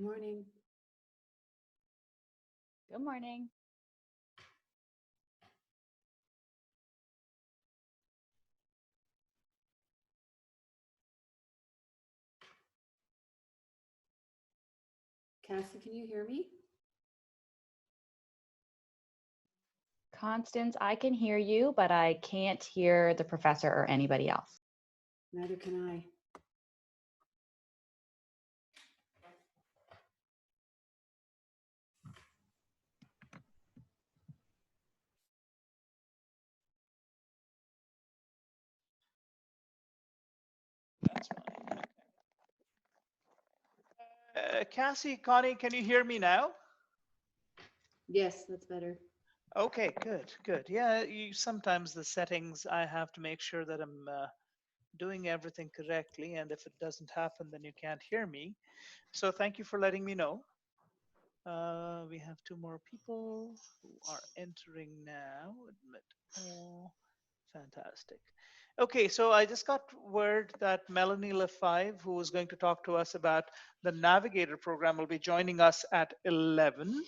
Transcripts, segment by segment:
Morning. Good morning. Cassie, can you hear me? Constance, I can hear you, but I can't hear the professor or anybody else. Neither can I. That's fine. Cassie, Connie, can you hear me now? Yes, that's better. Okay, good, good. Yeah, sometimes the settings, I have to make sure that I'm doing everything correctly, and if it doesn't happen, then you can't hear me. So thank you for letting me know. We have two more people who are entering now. Admit all. Fantastic. Okay, so I just got word that Melanie LaFive, who is going to talk to us about the Navigator program, will be joining us at 11.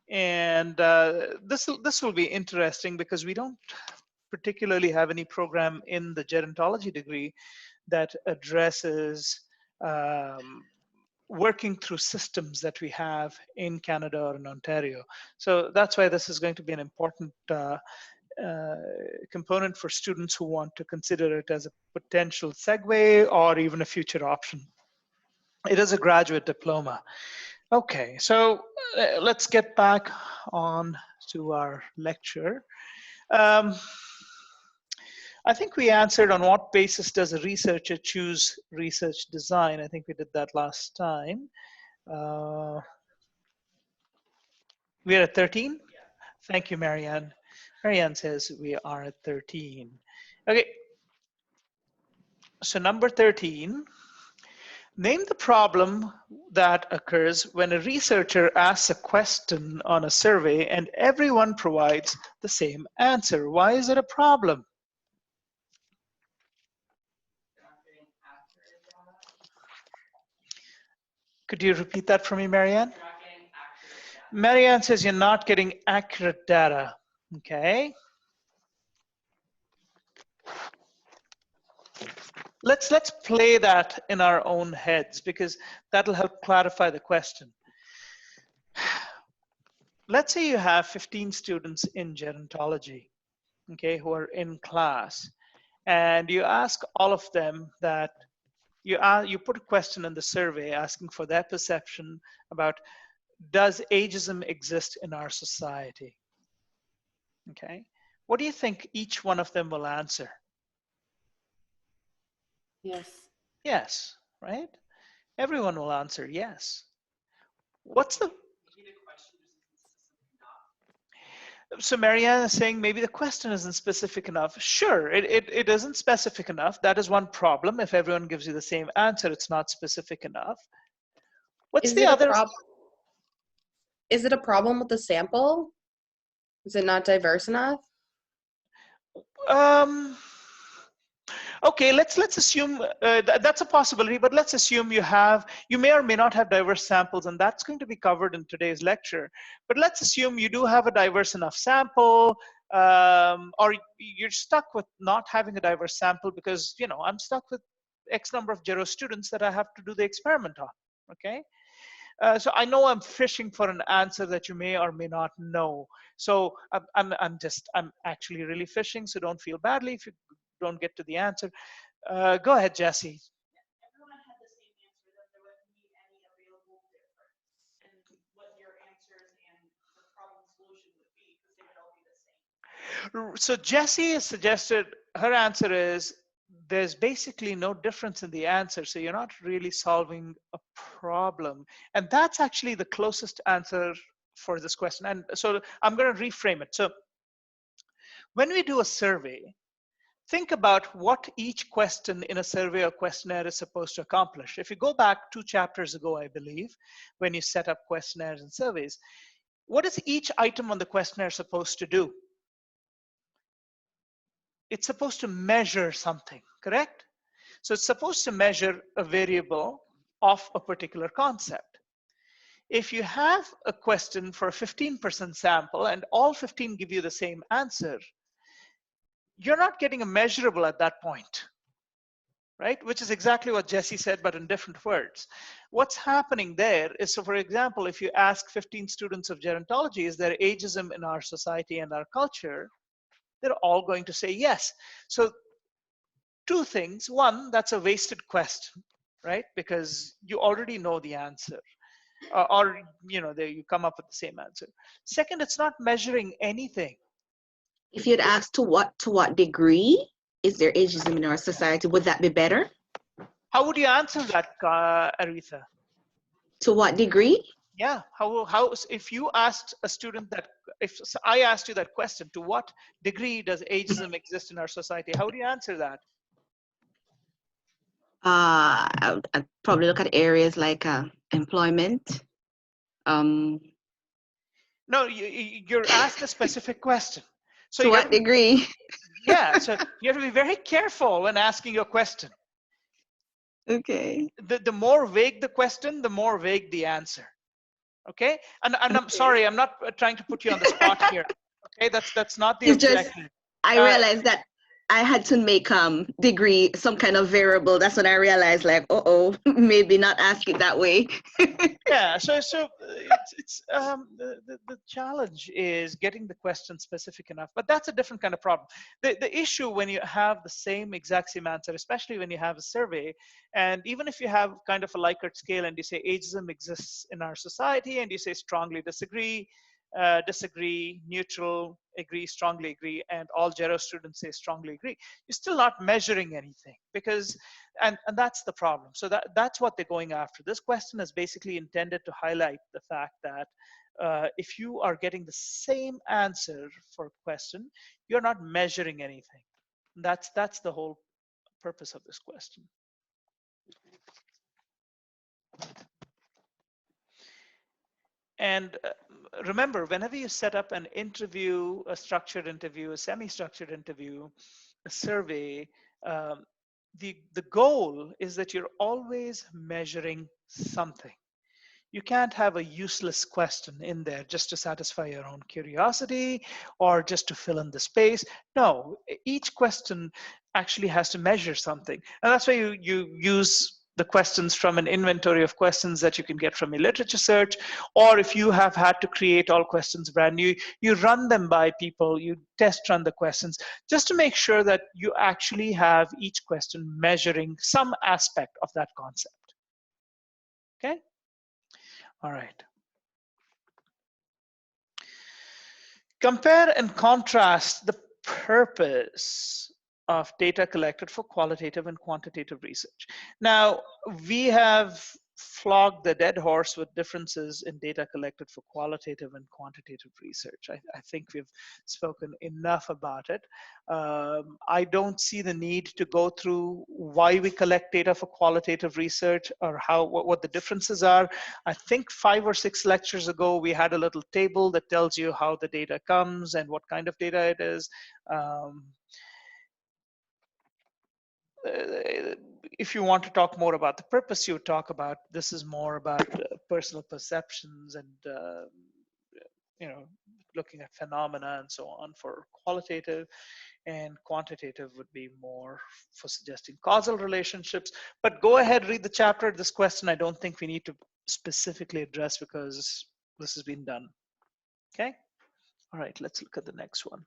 And this will be interesting because we don't particularly have any program in the gerontology degree that addresses working through systems that we have in Canada or in Ontario. So that's why this is going to be an important component for students who want to consider it as a potential segue or even a future option. It is a graduate diploma. Okay, so let's get back on to our lecture. Um, I think we answered on what basis does a researcher choose research design. I think we did that last time. We're at 13? Thank you, Marianne. Marianne says we are at 13. Okay, so number 13. Name the problem that occurs when a researcher asks a question on a survey and everyone provides the same answer. Why is it a problem? Could you repeat that for me, Marianne? Marianne says you're not getting accurate data. Okay. Let's play that in our own heads because that'll help clarify the question. Let's say you have 15 students in gerontology, okay, who are in class, and you ask all of them that you put a question in the survey asking for their perception about does ageism exist in our society? Okay, what do you think each one of them will answer? Yes. Yes, right? Everyone will answer yes. What's the So Marianne is saying maybe the question isn't specific enough. Sure, it isn't specific enough. That is one problem. If everyone gives you the same answer, it's not specific enough. What's Is the it a other? problem? Is it a problem with the sample? Is it not diverse enough? Um, okay, let's assume that's a possibility, but let's assume you may or may not have diverse samples, and that's going to be covered in today's lecture. But let's assume you do have a diverse enough sample, or you're stuck with not having a diverse sample because I'm stuck with X number of Gero students that I have to do the experiment on. Okay. So I know I'm fishing for an answer that you may or may not know. So I'm actually really fishing. So don't feel badly if you don't get to the answer. Go ahead, Jesse. So Jessie has suggested her answer is there's basically no difference in the answer. So you're not really solving a problem. And that's actually the closest answer for this question. And so I'm going to reframe it. So when we do a survey, think about what each question in a survey or questionnaire is supposed to accomplish. If you go back 2 chapters ago, I believe, when you set up questionnaires and surveys, what is each item on the questionnaire supposed to do? It's supposed to measure something, correct? So it's supposed to measure a variable of a particular concept. If you have a question for a 15% sample and all 15 give you the same answer, you're not getting a measurable at that point, right? Which is exactly what Jesse said, but in different words. What's happening there is, so for example, if you ask 15 students of gerontology, is there ageism in our society and our culture? They're all going to say yes. So two things. One, that's a wasted question, right? Because you already know the answer. Or you know, you come up with the same answer. Second, it's not measuring anything. If you'd asked to what degree is there ageism in our society, would that be better? How would you answer that, Aretha? To what degree? Yeah, how if you asked a student that, if I asked you that question, to what degree does ageism exist in our society? How would you answer that? I'd probably look at areas like employment. No, you're asked a specific question. So to what degree? Yeah, so you have to be very careful when asking your question. Okay. The more vague the question, the more vague the answer. Okay, and I'm sorry, I'm not trying to put you on the spot here. Okay, that's not the objective. I realized that I had to make degree some kind of variable. That's when I realized, like, maybe not ask it that way. Yeah, so it's the challenge is getting the question specific enough, but that's a different kind of problem. The issue when you have the exact same answer, especially when you have a survey, and even if you have kind of a Likert scale and you say ageism exists in our society, and you say strongly disagree, disagree, neutral, agree, strongly agree, and all Gero students say strongly agree, you're still not measuring anything, because, and that's the problem. So that's what they're going after. This question is basically intended to highlight the fact that if you are getting the same answer for a question, you're not measuring anything. That's the whole purpose of this question. And remember, whenever you set up an interview, a structured interview, a semi-structured interview, a survey, the goal is that you're always measuring something. You can't have a useless question in there just to satisfy your own curiosity or just to fill in the space. No, each question actually has to measure something. And that's why you use the questions from an inventory of questions that you can get from a literature search, or if you have had to create all questions brand new, you run them by people, you test run the questions, just to make sure that you actually have each question measuring some aspect of that concept. Okay? All right. Compare and contrast the purpose of data collected for qualitative and quantitative research. Now, we have flogged the dead horse with differences in data collected for qualitative and quantitative research. I think we've spoken enough about it. I don't see the need to go through why we collect data for qualitative research or what the differences are. I think 5 or 6 lectures ago, we had a little table that tells you how the data comes and what kind of data it is. If you want to talk more about the purpose, you talk about this is more about personal perceptions and you know, looking at phenomena and so on for qualitative, and quantitative would be more for suggesting causal relationships. But go ahead, read the chapter. This question I don't think we need to specifically address because this has been done. Okay. All right, let's look at the next one.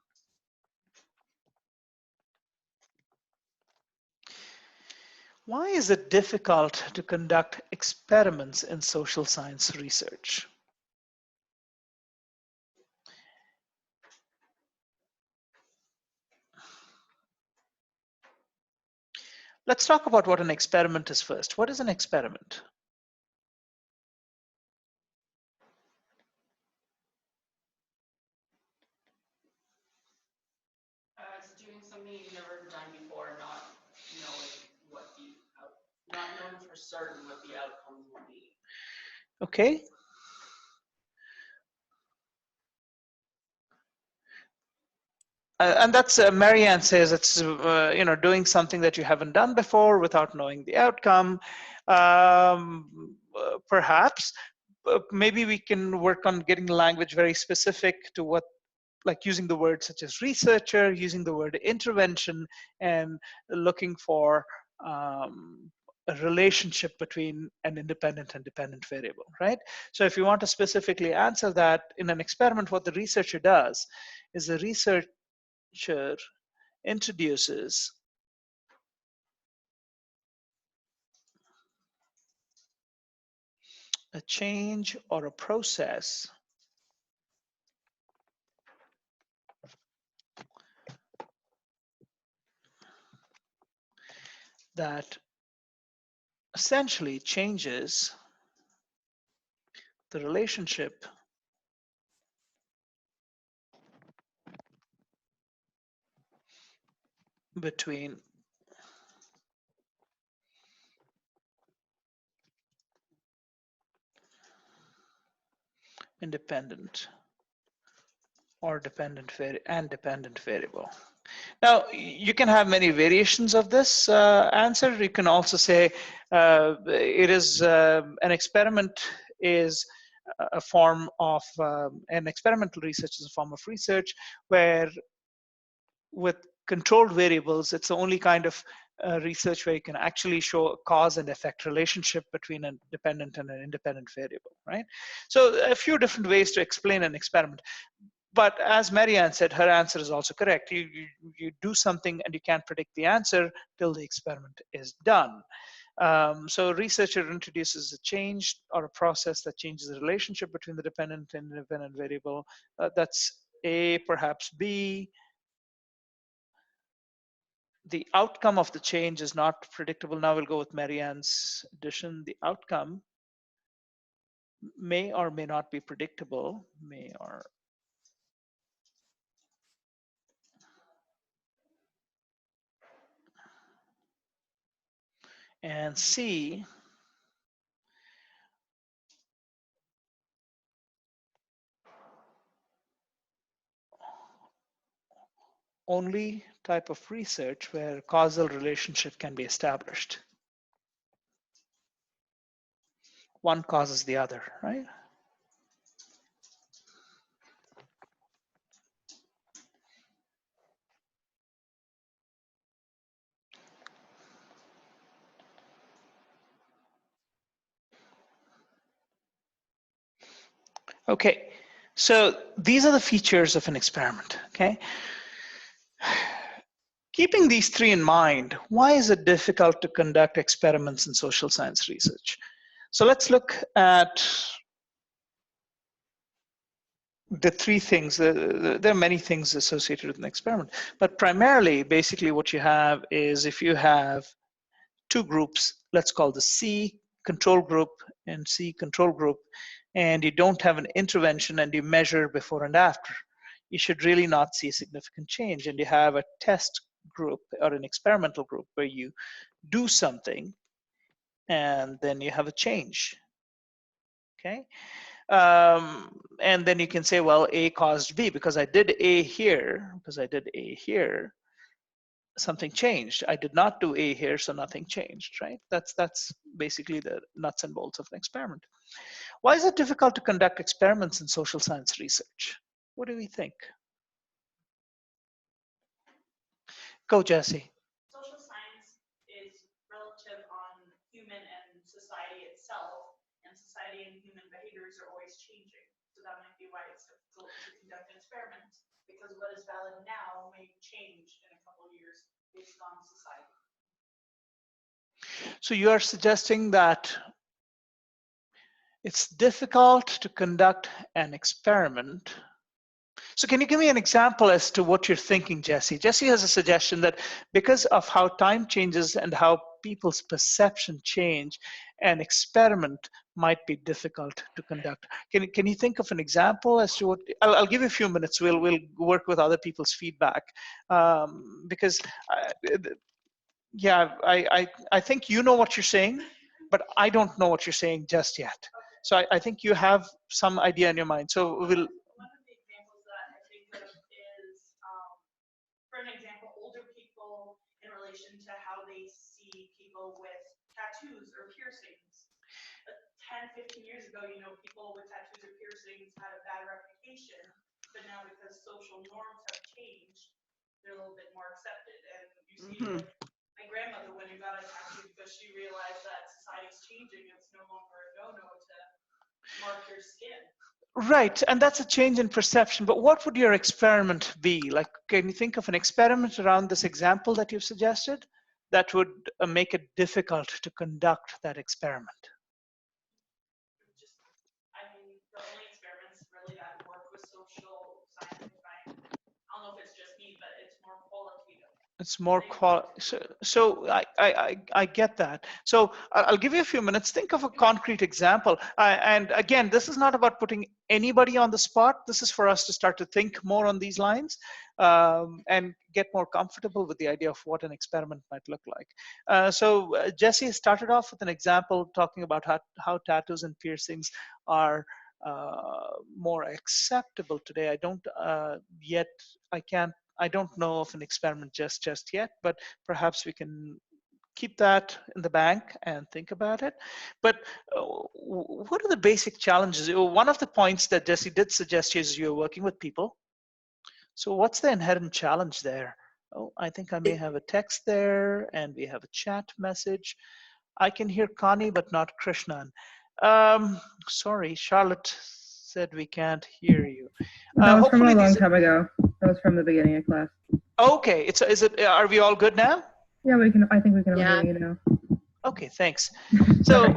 Why is it difficult to conduct experiments in social science research? Let's talk about what an experiment is first. What is an experiment? It's doing something you've never done before, not knowing for certain what the outcomes will be. Okay. And that's Marianne says it's you know, doing something that you haven't done before without knowing the outcome. Perhaps maybe we can work on getting the language very specific to what, like using the words such as researcher, using the word intervention, and looking for a relationship between an independent and dependent variable, right? So if you want to specifically answer that in an experiment, what the researcher does is the researcher introduces a change or a process that essentially changes the relationship between independent or dependent variable. Now, you can have many variations of this answer. You can also say it is an experiment is a form of an experimental research is a form of research where with controlled variables, it's the only kind of research where you can actually show a cause and effect relationship between a dependent and an independent variable, right? So a few different ways to explain an experiment. But as Marianne said, her answer is also correct. You do something and you can't predict the answer till the experiment is done. So a researcher introduces a change or a process that changes the relationship between the dependent and independent variable. That's A, perhaps B. The outcome of the change is not predictable. Now we'll go with Marianne's addition. The outcome may or may not be predictable, may or and C, only type of research where causal relationship can be established. One causes the other, right? Okay, so these are the features of an experiment, okay? Keeping these three in mind, why is it difficult to conduct experiments in social science research? So let's look at the three things. There are many things associated with an experiment, but primarily, basically what you have is if you have two groups, let's call the C control group and C control group, and you don't have an intervention and you measure before and after, you should really not see a significant change. And you have a test group or an experimental group where you do something and then you have a change, okay? And then you can say, well, A caused B because I did A here, something changed. I did not do A here, so nothing changed, right? That's basically the nuts and bolts of an experiment. Why is it difficult to conduct experiments in social science research? What do we think? Go, Jesse. Social science is relative on human and society itself, and society and human behaviors are always changing. So that might be why it's difficult to conduct an experiment, because what is valid now may change in a couple of years based on society. So you are suggesting that it's difficult to conduct an experiment. So can you give me an example as to what you're thinking, Jesse? Jesse has a suggestion that because of how time changes and how people's perception change, an experiment might be difficult to conduct. Can you think of an example as to what? I'll give you a few minutes. We'll work with other people's feedback because yeah, I think you know what you're saying, but I don't know what you're saying just yet. So I think you have some idea in your mind. So we'll. One of the examples that I think of is, for an example, older people in relation to how they see people with tattoos or piercings. 10, 15 years ago, you know, people with tattoos or piercings had a bad reputation, but now because social norms have changed, they're a little bit more accepted. And you see, Mhm. like, my grandmother went and got a tattoo because she realized that society's changing. It's no longer a no-no to mark your skin. Right, and that's a change in perception. But what would your experiment be? Like, can you think of an experiment around this example that you've suggested that would make it difficult to conduct that experiment? Just, I mean, the only experiments really that work with social science, I don't know if it's just me, but it's more qualitative. It's more so I get that. So I'll give you a few minutes. Think of a concrete example. And again, this is not about putting anybody on the spot. This is for us to start to think more on these lines and get more comfortable with the idea of what an experiment might look like. So Jesse started off with an example talking about how tattoos and piercings are more acceptable today. I don't yet, I don't know of an experiment just yet, but perhaps we can keep that in the bank and think about it. But what are the basic challenges? One of the points that Jesse did suggest is you're working with people. So what's the inherent challenge there? Oh, I think I may have a text there, and we have a chat message. I can hear Connie, but not Krishnan. Sorry, Charlotte said we can't hear you. That was from a Hopefully long these. time ago. That was from the beginning of class. Okay, is it? Are we all good now? Yeah, I think we can all Yeah. hear you now. Okay, thanks. So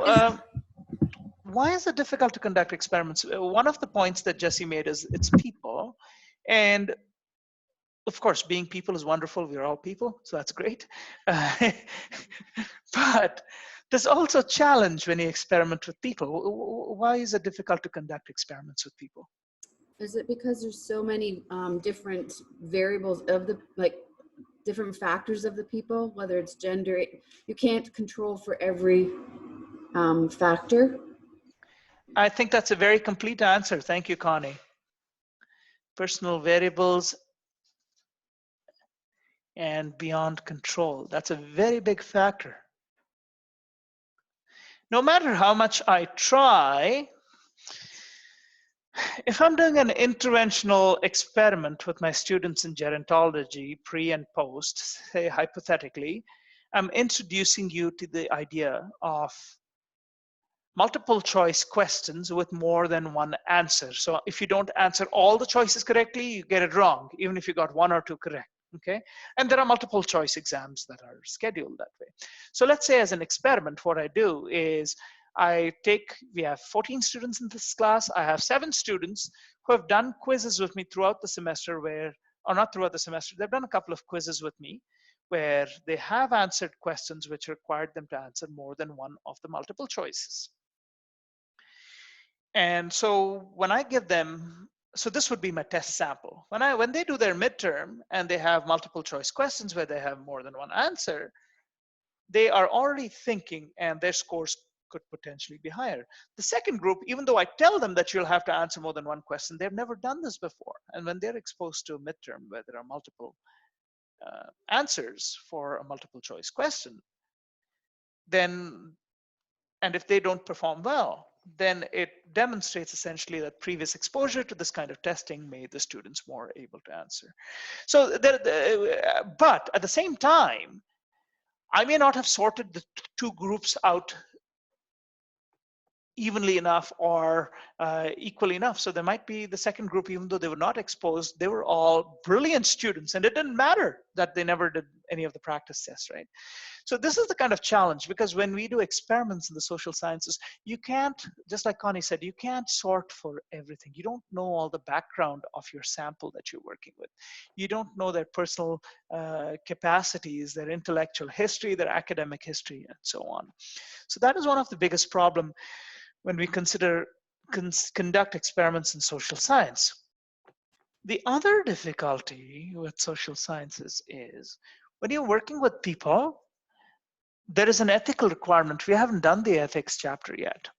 why is it difficult to conduct experiments? One of the points that Jesse made is it's people. And of course, being people is wonderful. We're all people, so that's great. But there's also a challenge when you experiment with people. Why is it difficult to conduct experiments with people? Is it because there's so many different variables of the, like, different factors of the people, whether it's gender, you can't control for every factor? I think that's a very complete answer. Thank you, Connie. Personal variables and beyond control. That's a very big factor. No matter how much I try, if I'm doing an interventional experiment with my students in gerontology, pre and post, say hypothetically, I'm introducing you to the idea of multiple choice questions with more than one answer. So if you don't answer all the choices correctly, you get it wrong, even if you got one or two correct. Okay, and there are multiple choice exams that are scheduled that way. So let's say as an experiment, what I do is we have 14 students in this class. I have 7 students who have done quizzes with me throughout the semester or not throughout the semester, they've done a couple of quizzes with me where they have answered questions which required them to answer more than one of the multiple choices. And so when I give them, so this would be my test sample. When they do their midterm and they have multiple choice questions where they have more than one answer, they are already thinking and their scores could potentially be higher. The second group, even though I tell them that you'll have to answer more than one question, they've never done this before. And when they're exposed to a midterm where there are multiple answers for a multiple choice question, then, and if they don't perform well, then it demonstrates essentially that previous exposure to this kind of testing made the students more able to answer. So, but at the same time, I may not have sorted the two groups out evenly enough or equally enough. So there might be the second group, even though they were not exposed, they were all brilliant students, and it didn't matter that they never did any of the practice tests, right? So this is the kind of challenge, because when we do experiments in the social sciences, you can't, just like Connie said, you can't sort for everything. You don't know all the background of your sample that you're working with. You don't know their personal capacities, their intellectual history, their academic history, and so on. So that is one of the biggest problems when we conduct experiments in social science. The other difficulty with social sciences is when you're working with people, there is an ethical requirement. We haven't done the ethics chapter yet.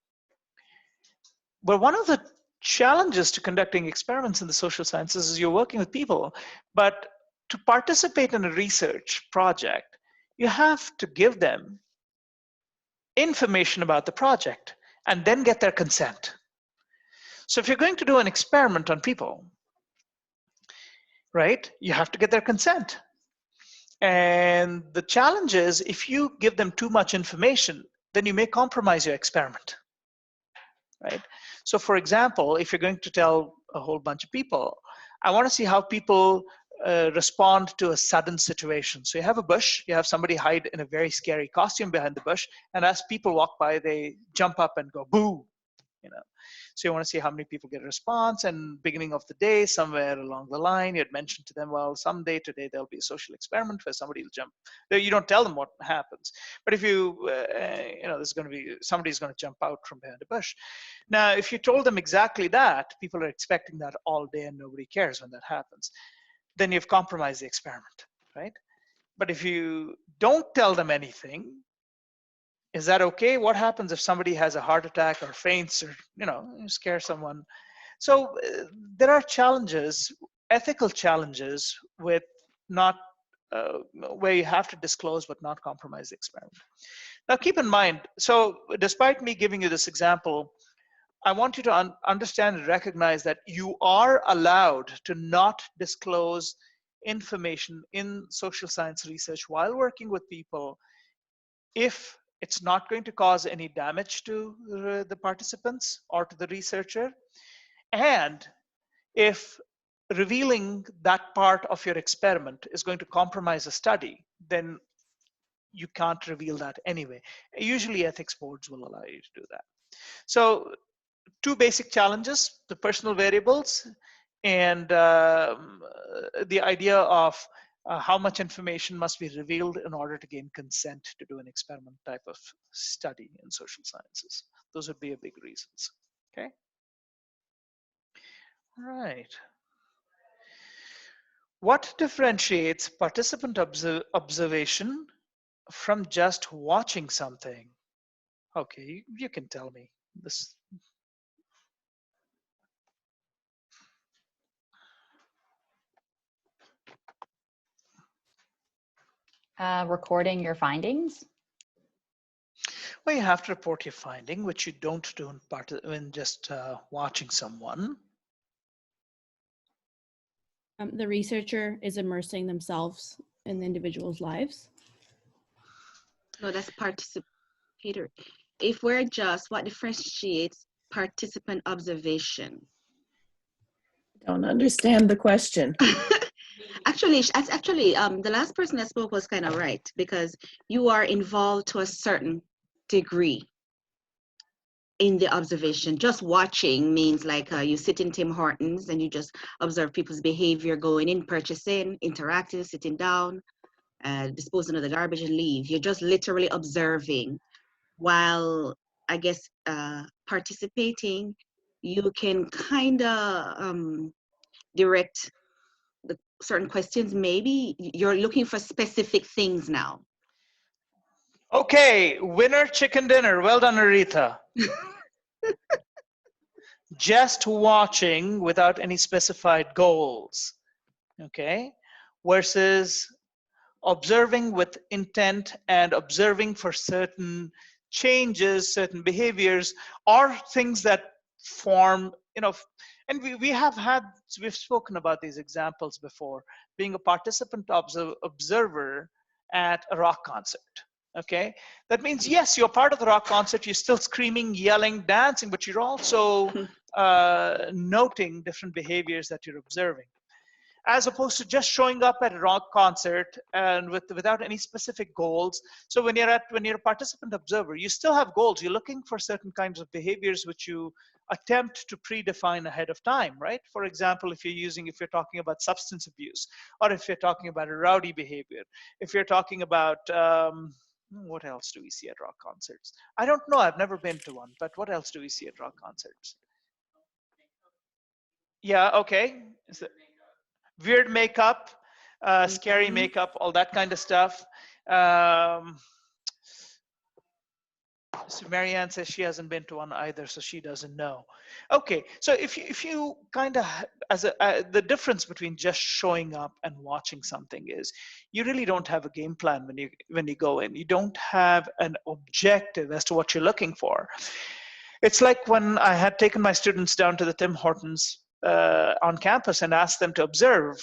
But one of the challenges to conducting experiments in the social sciences is you're working with people, but to participate in a research project, you have to give them information about the project. and then get their consent. So if you're going to do an experiment on people, right, you have to get their consent. And the challenge is, if you give them too much information, then you may compromise your experiment, right? So for example, if you're going to tell a whole bunch of people, I want to see how people respond to a sudden situation. So you have a bush, you have somebody hide in a very scary costume behind the bush, and as people walk by, they jump up and go, boo, you know. So you want to see how many people get a response, and beginning of the day, somewhere along the line, you'd mention to them, well, someday today there'll be a social experiment where somebody will jump. You don't tell them what happens, but if you, there's going to be, somebody's going to jump out from behind the bush. Now, if you told them exactly that, people are expecting that all day and nobody cares when that happens. Then you've compromised the experiment, right? But if you don't tell them anything, is that okay? What happens if somebody has a heart attack or faints, or, you scare someone? So there are challenges, ethical challenges with not, where you have to disclose but not compromise the experiment. Now keep in mind, so despite me giving you this example, I want you to understand and recognize that you are allowed to not disclose information in social science research while working with people if it's not going to cause any damage to the participants or to the researcher, and if revealing that part of your experiment is going to compromise a study, then you can't reveal that anyway. Usually ethics boards will allow you to do that. So two basic challenges: the personal variables and the idea of how much information must be revealed in order to gain consent to do an experiment type of study in social sciences. Those would be a big reasons. Okay. All right. What differentiates participant observation from just watching something? Okay, you can tell me this. Recording your findings. Well, you have to report your finding, which you don't do in just watching someone. The researcher is immersing themselves in the individual's lives. No, that's participator. If we're just, what differentiates participant observation? Don't understand the question. Actually, the last person that spoke was kind of right, because you are involved to a certain degree in the observation. Just watching means like you sit in Tim Hortons and you just observe people's behavior, going in, purchasing, interacting, sitting down, disposing of the garbage and leave. You're just literally observing. While I guess participating, you can kind of direct the certain questions. Maybe you're looking for specific things now. Okay, winner chicken dinner. Well done, Aretha. Just watching without any specified goals, okay, versus observing with intent and observing for certain changes, certain behaviors, or things that form, and we've spoken about these examples before, being a participant observer at a rock concert. Okay, that means yes, you're part of the rock concert, you're still screaming, yelling, dancing, but you're also noting different behaviors that you're observing, as opposed to just showing up at a rock concert and without any specific goals. So when you're a participant observer, you still have goals. You're looking for certain kinds of behaviors which you attempt to predefine ahead of time, right? For example, if you're talking about substance abuse, or if you're talking about a rowdy behavior, if you're talking about what else do we see at rock concerts? I don't know. I've never been to one, but what else do we see at rock concerts? Yeah, okay. Weird makeup, scary makeup, all that kind of stuff. So Marianne says she hasn't been to one either, so she doesn't know. Okay, so if you kind of, the difference between just showing up and watching something is you really don't have a game plan when you go in. You don't have an objective as to what you're looking for. It's like when I had taken my students down to the Tim Hortons on campus and asked them to observe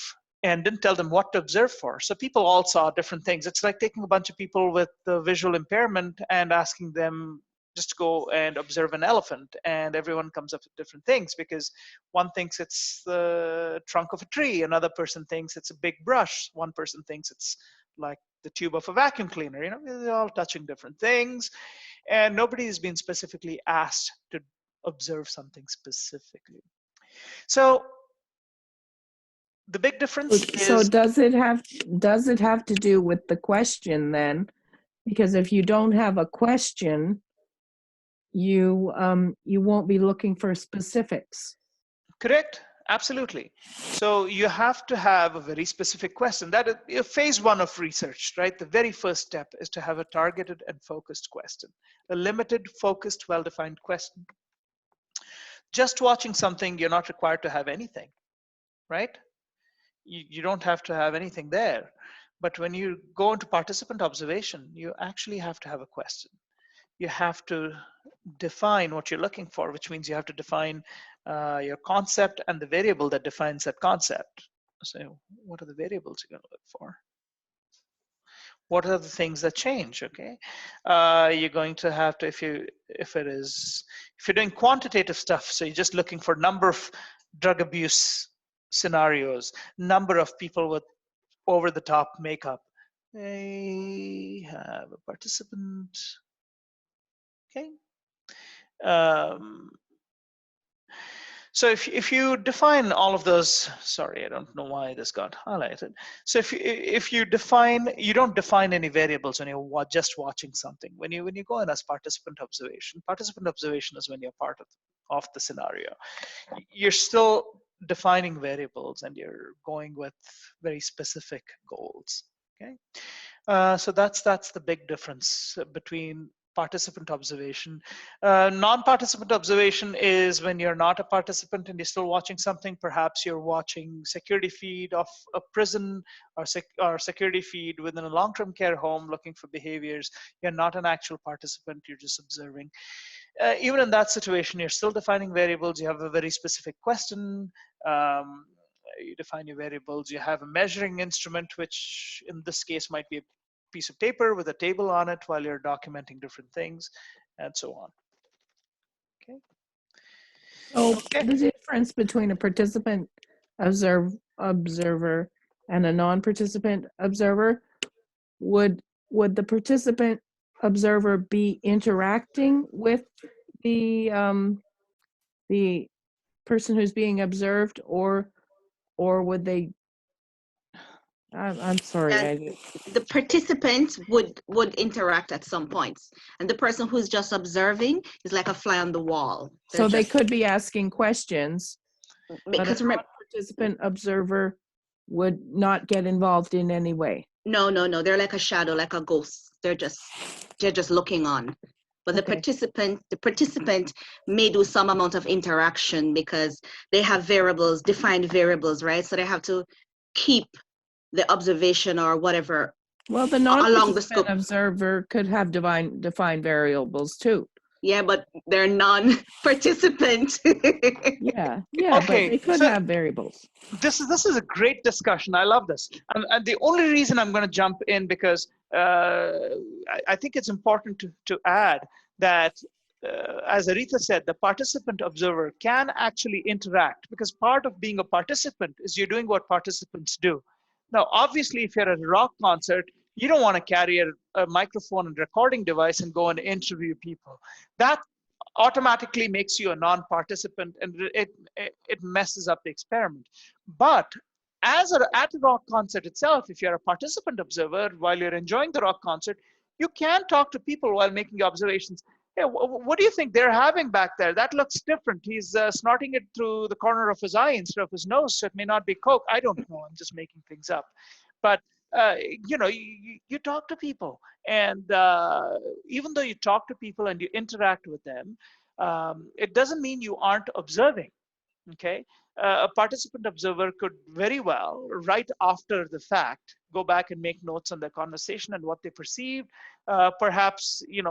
and didn't tell them what to observe for. So people all saw different things. It's like taking a bunch of people with the visual impairment and asking them just to go and observe an elephant, and everyone comes up with different things because one thinks it's the trunk of a tree, another person thinks it's a big brush, one person thinks it's like the tube of a vacuum cleaner. You know, they're all touching different things, and nobody has been specifically asked to observe something specifically. So the big difference So is, does it have to do with the question then? Because if you don't have a question, you won't be looking for specifics. correct? Absolutely. So you have to have a very specific question. That is phase one of research, right? The very first step is to have a targeted and focused question, a limited, focused, well-defined question. Just watching something, you're not required to have anything, right? You don't have to have anything there. But when you go into participant observation, you actually have to have a question. You have to define what you're looking for, which means you have to define your concept and the variable that defines that concept. So what are the variables you're going to look for? What are the things that change? Okay, you're going to have to, if you're doing quantitative stuff, so you're just looking for number of drug abuse scenarios, number of people with over-the-top makeup. They have a participant. Okay. So if you define all of those, sorry, I don't know why this got highlighted. So if you define, you don't define any variables when you're just watching something. When you go in as participant observation is when you're part of the scenario. You're still defining variables and you're going with very specific goals. Okay. So that's the big difference between participant observation. Non-participant observation is when you're not a participant and you're still watching something. Perhaps you're watching security feed of a prison or security feed within a long-term care home looking for behaviors. You're not an actual participant, you're just observing. Even in that situation, you're still defining variables. You have a very specific question. You define your variables. You have a measuring instrument, which in this case might be a piece of paper with a table on it while you're documenting different things, and so on. Okay. So the difference between a participant observer and a non-participant observer, would the participant observer be interacting with the person who's being observed, or would they? I'm sorry. And the participant would interact at some points, and the person who's just observing is like a fly on the wall. So they could be asking questions, because but a non-participant observer would not get involved in any way. No, they're like a shadow, like a ghost. They're just looking on. But the participant may do some amount of interaction because they have variables, defined variables, right? So they have to keep the observation or whatever. Well, the non-participant observer could have defined variables too. Yeah, but they're non-participant. Yeah, okay, but they could have variables. This is a great discussion. I love this. And the only reason I'm going to jump in because I think it's important to add that, as Aretha said, the participant observer can actually interact, because part of being a participant is you're doing what participants do. Now, obviously, if you're at a rock concert, you don't want to carry a microphone and recording device and go and interview people. That automatically makes you a non-participant, and it messes up the experiment. But at a rock concert itself, if you're a participant observer while you're enjoying the rock concert, you can talk to people while making observations. Hey, what do you think they're having back there? That looks different. He's snorting it through the corner of his eye instead of his nose, so it may not be Coke. I don't know. I'm just making things up. But you talk to people, and even though you talk to people and you interact with them, it doesn't mean you aren't observing. Okay, a participant observer could very well, right after the fact, go back and make notes on their conversation and what they perceived. Perhaps, he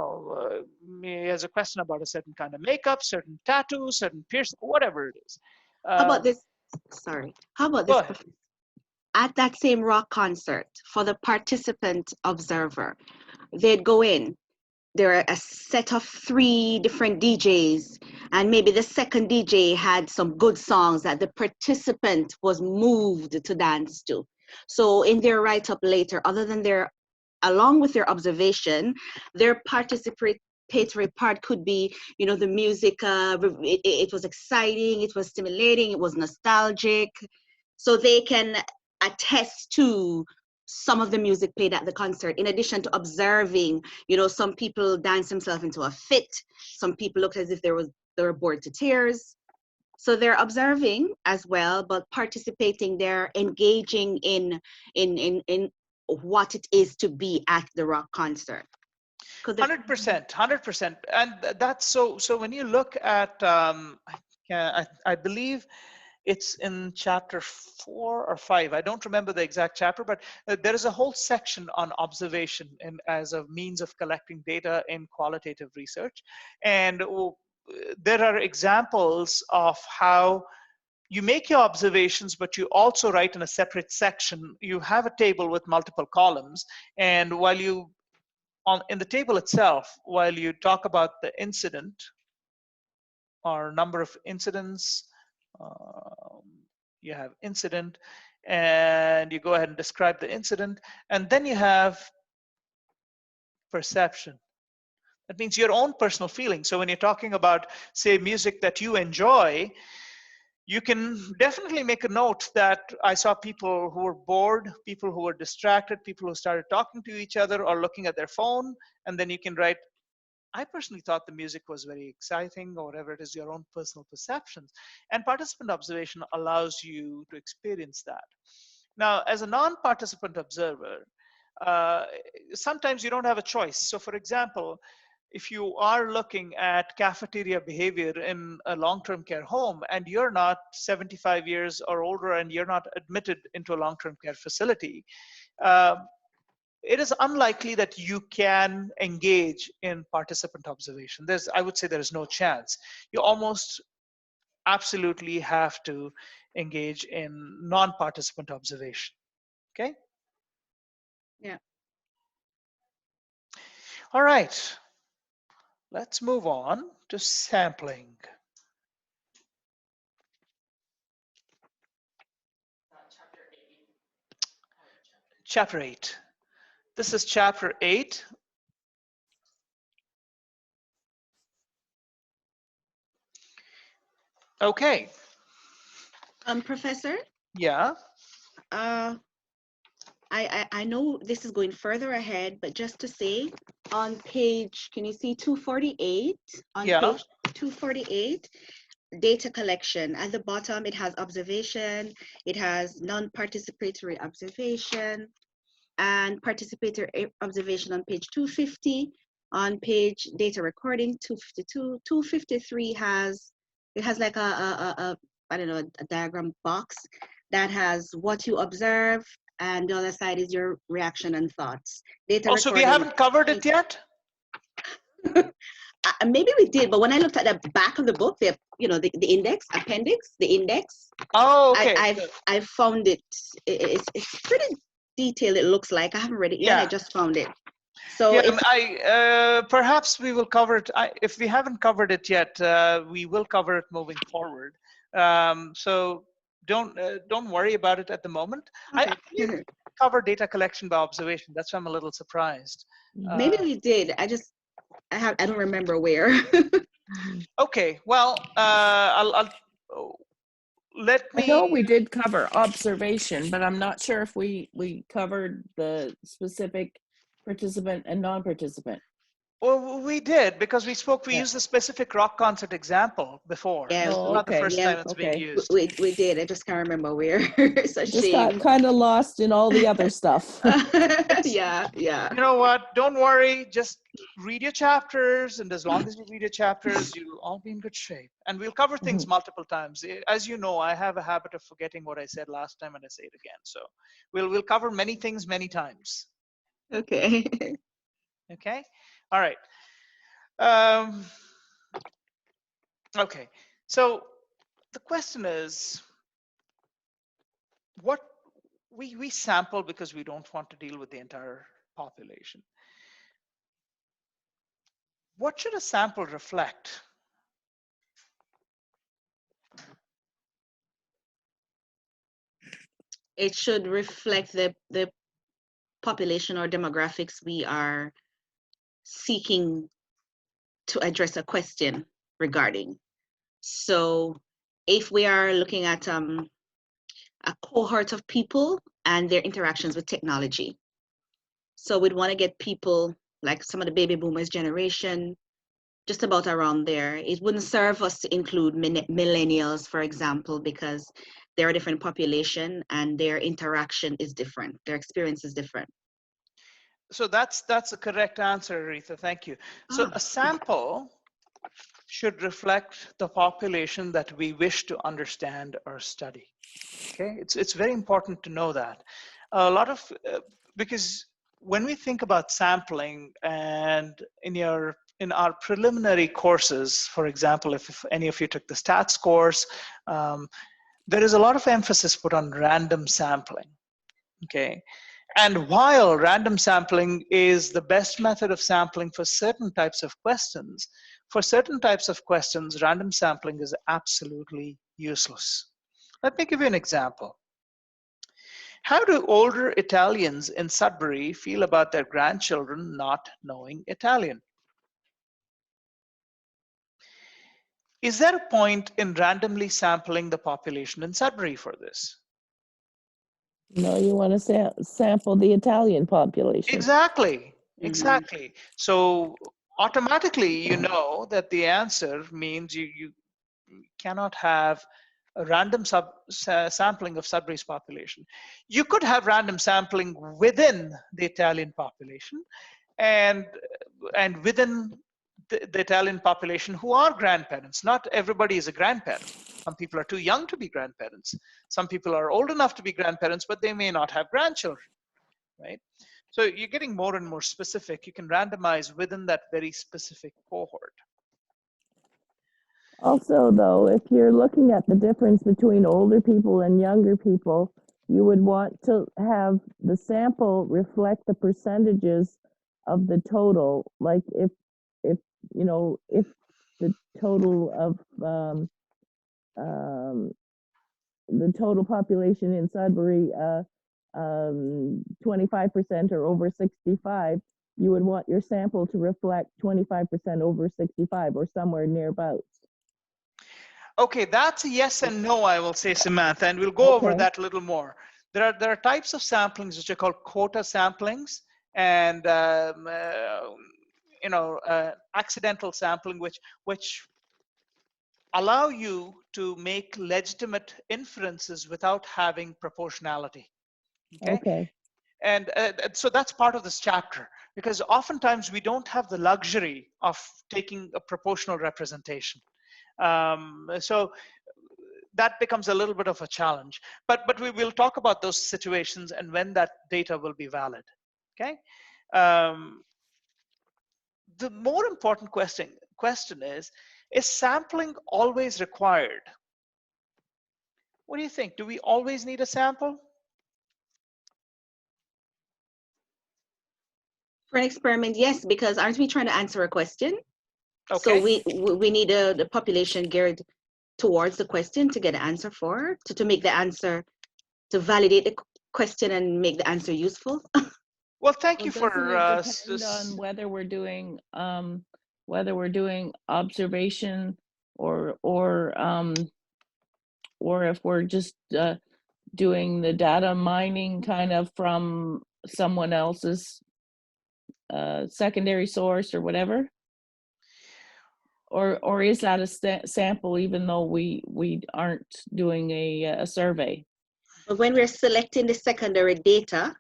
has a question about a certain kind of makeup, certain tattoo, certain piercing, whatever it is. How about this? Sorry. How about Go this? ahead. At that same rock concert, for the participant observer, they'd go in. There are a set of 3 different DJs, and maybe the second DJ had some good songs that the participant was moved to dance to. So in their write-up later, along with their observation, their participatory part could be, the music, it was exciting, it was stimulating, it was nostalgic. So they can attest to some of the music played at the concert, in addition to observing, some people dance themselves into a fit. Some people looked as if they were bored to tears. So they're observing as well, but participating, they're engaging in what it is to be at the rock concert. 100%. And that's so when you look at, I believe it's in chapter 4 or 5. I don't remember the exact chapter, but there is a whole section on observation and as a means of collecting data in qualitative research. And there are examples of how you make your observations, but you also write in a separate section. You have a table with multiple columns, and in the table itself, while you talk about the incident or number of incidents, you have incident, and you go ahead and describe the incident, and then you have perception. That means your own personal feeling. So when you're talking about, say, music that you enjoy, you can definitely make a note that I saw people who were bored, people who were distracted, people who started talking to each other or looking at their phone, and then you can write, I personally thought the music was very exciting, or whatever it is, your own personal perceptions. And participant observation allows you to experience that. Now, as a non-participant observer, sometimes you don't have a choice. So for example, if you are looking at cafeteria behavior in a long-term care home and you're not 75 years or older and you're not admitted into a long-term care facility, it is unlikely that you can engage in participant observation. I would say there is no chance. You almost absolutely have to engage in non-participant observation. Okay? Yeah. All right. Let's move on to sampling. Chapter 8. This is chapter 8. Okay. Professor? Yeah. I know this is going further ahead, but just to say, on page, can you see 248? On page 248, data collection. At the bottom, it has observation, it has non-participatory observation, and participatory observation on page 250. On page data recording 252, 253 has like a I don't know, a diagram box that has what you observe, and the other side is your reaction and thoughts. Data so we haven't covered it yet? Maybe we did, but when I looked at the back of the book, the index, appendix, the index. Oh, okay. I found it. It's pretty detailed. It looks like I haven't read it yet. Yeah. I just found it. So yeah, perhaps we will cover it. If we haven't covered it yet, we will cover it moving forward. So don't worry about it at the moment. Okay. I cover data collection by observation. That's why I'm a little surprised. Maybe we did. I don't remember where. Okay. Well, let me. I know we did cover observation, but I'm not sure if we covered the specific participant and non-participant. Well, we did because we Yeah. used the specific rock concert example before. Yeah, This is Oh, not the okay. first yeah, time it's being Okay. used. we did. I just can't remember where. It's a Just got shame. kind of lost in all the other stuff. Yeah, yeah. You know what? Don't worry. Just read your chapters, and as long as you read your chapters, you'll all be in good shape. And we'll cover things multiple times. As you know, I have a habit of forgetting what I said last time, and I say it again. So we'll cover many things many times. Okay. Okay. All right. Um, okay. So the question is, what we sample because we don't want to deal with the entire population. What should a sample reflect? It should reflect the population or demographics we are seeking to address a question regarding. So if we are looking at a cohort of people and their interactions with technology. So we'd want to get people like some of the baby boomers generation, just about around there. It wouldn't serve us to include millennials, for example, because they're a different population and their interaction is different. Their experience is different. So that's a correct answer, Aretha. Thank you. So a sample should reflect the population that we wish to understand or study. Okay, it's very important to know that. A lot of because when we think about sampling, and in our preliminary courses, for example, if any of you took the stats course, there is a lot of emphasis put on random sampling. Okay, and while random sampling is the best method of sampling for certain types of questions, for certain types of questions, random sampling is absolutely useless. Let me give you an example. How do older Italians in Sudbury feel about their grandchildren not knowing Italian? Is there a point in randomly sampling the population in Sudbury for this? No, you want to sample the Italian population. Exactly, exactly. So automatically, you know that the answer means you cannot have a random sampling of Sudbury's population. You could have random sampling within the Italian population and within the Italian population who are grandparents. Not everybody is a grandparent. Some people are too young to be grandparents. Some people are old enough to be grandparents, but they may not have grandchildren, right? So you're getting more and more specific. You can randomize within that very specific cohort. Also, though, if you're looking at the difference between older people and younger people, you would want to have the sample reflect the percentages of the total. Like if you know, if the total of the total population in Sudbury, 25% are over 65, you would want your sample to reflect 25% over 65 or somewhere nearabouts. Okay, that's a yes and no, I will say, Samantha, and we'll go over Okay. that a little more. There are types of samplings which are called quota samplings, and accidental sampling, which allow you to make legitimate inferences without having proportionality. Okay. And so that's part of this chapter, because oftentimes we don't have the luxury of taking a proportional representation. So that becomes a little bit of a challenge, but we will talk about those situations and when that data will be valid. Okay. The more important question is sampling always required? What do you think? Do we always need a sample? For an experiment, yes, because aren't we trying to answer a question? Okay. So we need the population geared towards the question to get an answer for, to make the answer, to validate the question and make the answer useful. Well, thank you Doesn't for it depend on whether we're doing observation or if we're just doing the data mining kind of from someone else's secondary source or whatever? Or is that a sample even though we aren't doing a survey? But when we're selecting the secondary data,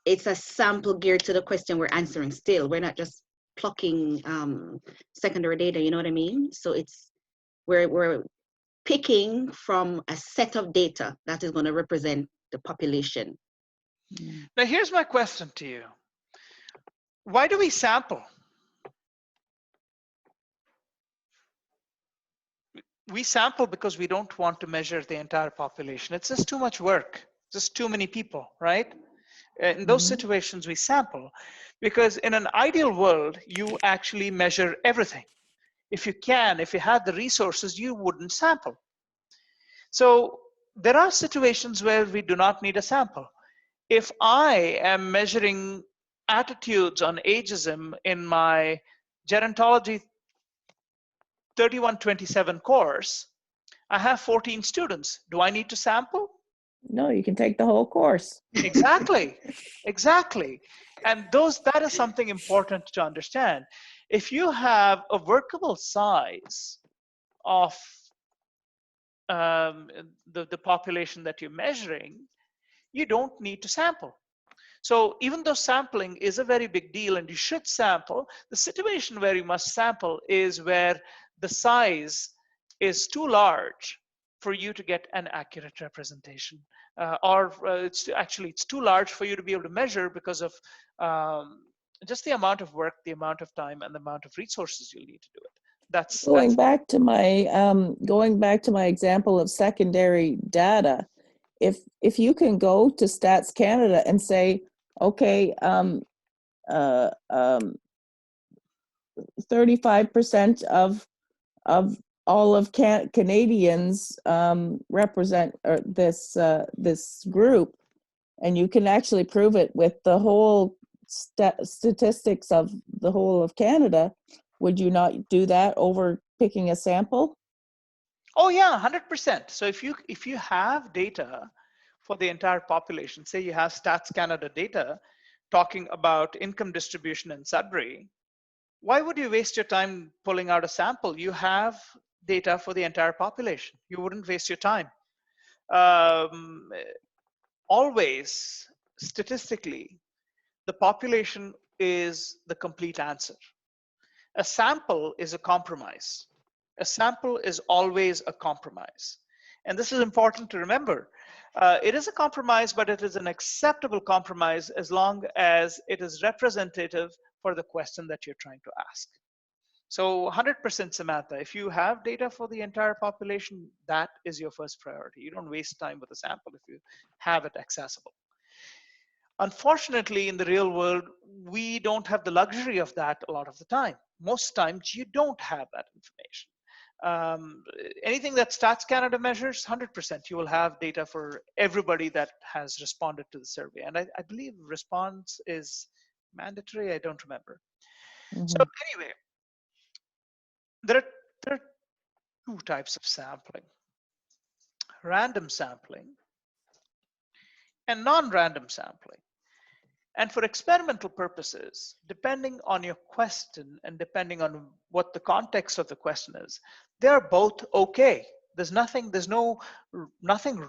it's a sample geared to the question we're answering still. We're not just plucking secondary data, you know what I mean? So it's, we're picking from a set of data that is going to represent the population. Now, here's my question to you. Why do we sample? We sample because we don't want to measure the entire population. It's just too much work, just too many people, right? In those situations, we sample because in an ideal world, you actually measure everything. If you had the resources, you wouldn't sample. So there are situations where we do not need a sample. If I am measuring attitudes on ageism in my gerontology 3127 course, I have 14 students. Do I need to sample? No, you can take the whole course. Exactly, exactly. And that is something important to understand. If you have a workable size of the population that you're measuring, you don't need to sample. So even though sampling is a very big deal and you should sample, the situation where you must sample is where the size is too large for you to get an accurate representation. It's too large for you to be able to measure because of just the amount of work, the amount of time, and the amount of resources you'll need to do it. That's Going back to my example of secondary data, if you can go to Stats Canada and say, okay, 35% of all of Canadians represent this group, and you can actually prove it with the whole statistics of the whole of Canada, would you not do that over picking a sample? Oh yeah, 100%. So if you have data for the entire population, say you have Stats Canada data talking about income distribution in Sudbury, why would you waste your time pulling out a sample? You have data for the entire population. You wouldn't waste your time. Always, statistically, the population is the complete answer. A sample is a compromise. A sample is always a compromise. And this is important to remember. It is a compromise, but it is an acceptable compromise as long as it is representative for the question that you're trying to ask. So 100% Samantha, if you have data for the entire population, that is your first priority. You don't waste time with a sample if you have it accessible. Unfortunately, in the real world, we don't have the luxury of that a lot of the time. Most times you don't have that information. Anything that Stats Canada measures, 100%, you will have data for everybody that has responded to the survey. And I believe response is mandatory, I don't remember. So anyway, there are two types of sampling: random sampling and non-random sampling. And for experimental purposes, depending on your question and depending on what the context of the question is, they are both okay. There's nothing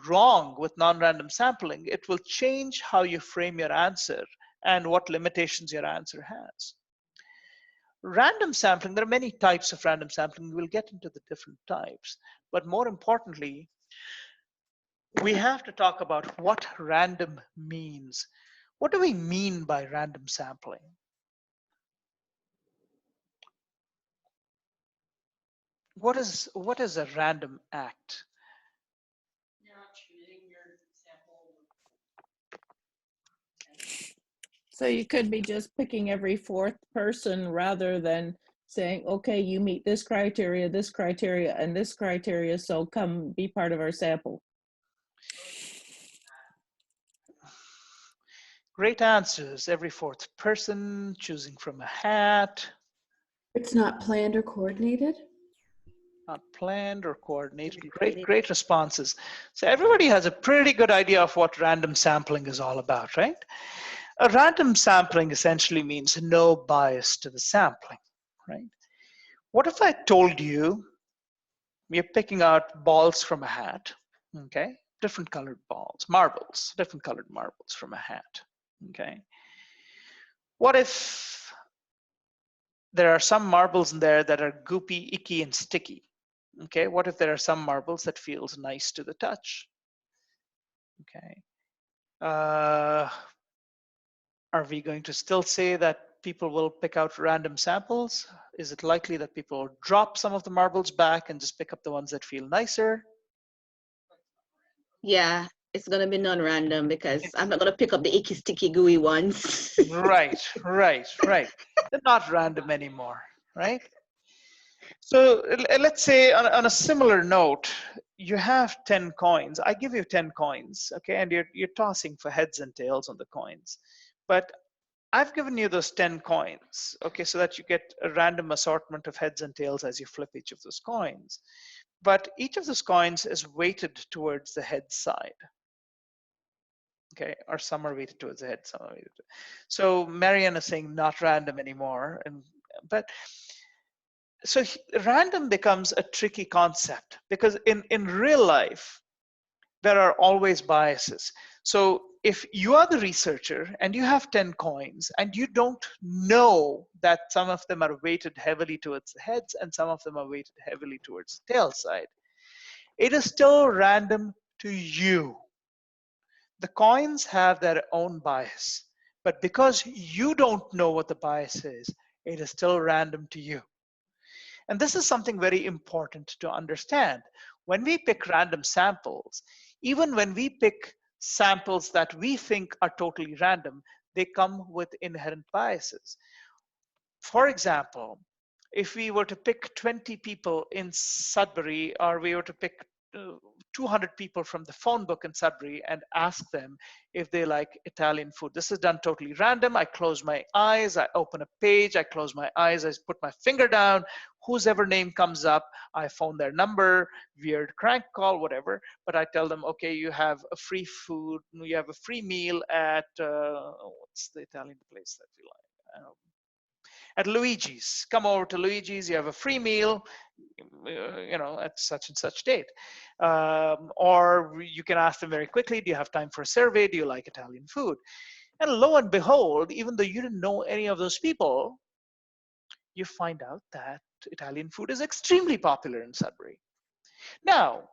wrong with non-random sampling. It will change how you frame your answer and what limitations your answer has. Random sampling, there are many types of random sampling. We'll get into the different types. But more importantly, we have to talk about what random means. What do we mean by random sampling? What is a random act? You're not choosing your sample. So you could be just picking every fourth person rather than saying, okay, you meet this criteria, and this criteria, so come be part of our sample. Great answers. Every fourth person, choosing from a hat. It's not planned or coordinated? Not planned or coordinated. Great responses. So everybody has a pretty good idea of what random sampling is all about, right? A random sampling essentially means no bias to the sampling, right? What if I told you you're picking out balls from a hat, okay? Different colored balls, marbles, different colored marbles from a hat, okay? What if there are some marbles in there that are goopy, icky, and sticky, okay? What if there are some marbles that feels nice to the touch, okay? Are we going to still say that people will pick out random samples? Is it likely that people will drop some of the marbles back and just pick up the ones that feel nicer? Yeah, it's gonna be non-random because I'm not gonna pick up the icky, sticky, gooey ones. Right. They're not random anymore, right? So let's say on a similar note, you have 10 coins. I give you 10 coins, okay? And you're tossing for heads and tails on the coins. But I've given you those 10 coins, okay, so that you get a random assortment of heads and tails as you flip each of those coins. But each of those coins is weighted towards the head side, okay, or some are weighted towards the head, some are weighted. So Marianne is saying not random anymore, but so random becomes a tricky concept because in real life, there are always biases. So if you are the researcher and you have 10 coins and you don't know that some of them are weighted heavily towards the heads and some of them are weighted heavily towards the tail side, it is still random to you. The coins have their own bias, but because you don't know what the bias is, it is still random to you. And this is something very important to understand. When we pick random samples, even when we pick samples that we think are totally random, they come with inherent biases. For example, if we were to pick 20 people in Sudbury, or we were to pick 200 people from the phone book in Sudbury and ask them if they like Italian food. This is done totally random. I close my eyes, I open a page, I close my eyes, I put my finger down, whosever name comes up, I phone their number, weird crank call, whatever, but I tell them, okay, you have a free food, you have a free meal at, what's the Italian place that we like? At Luigi's. Come over to Luigi's, you have a free meal, at such and such date. Or you can ask them very quickly, do you have time for a survey? Do you like Italian food? And lo and behold, even though you didn't know any of those people, you find out that Italian food is extremely popular in Sudbury. Now,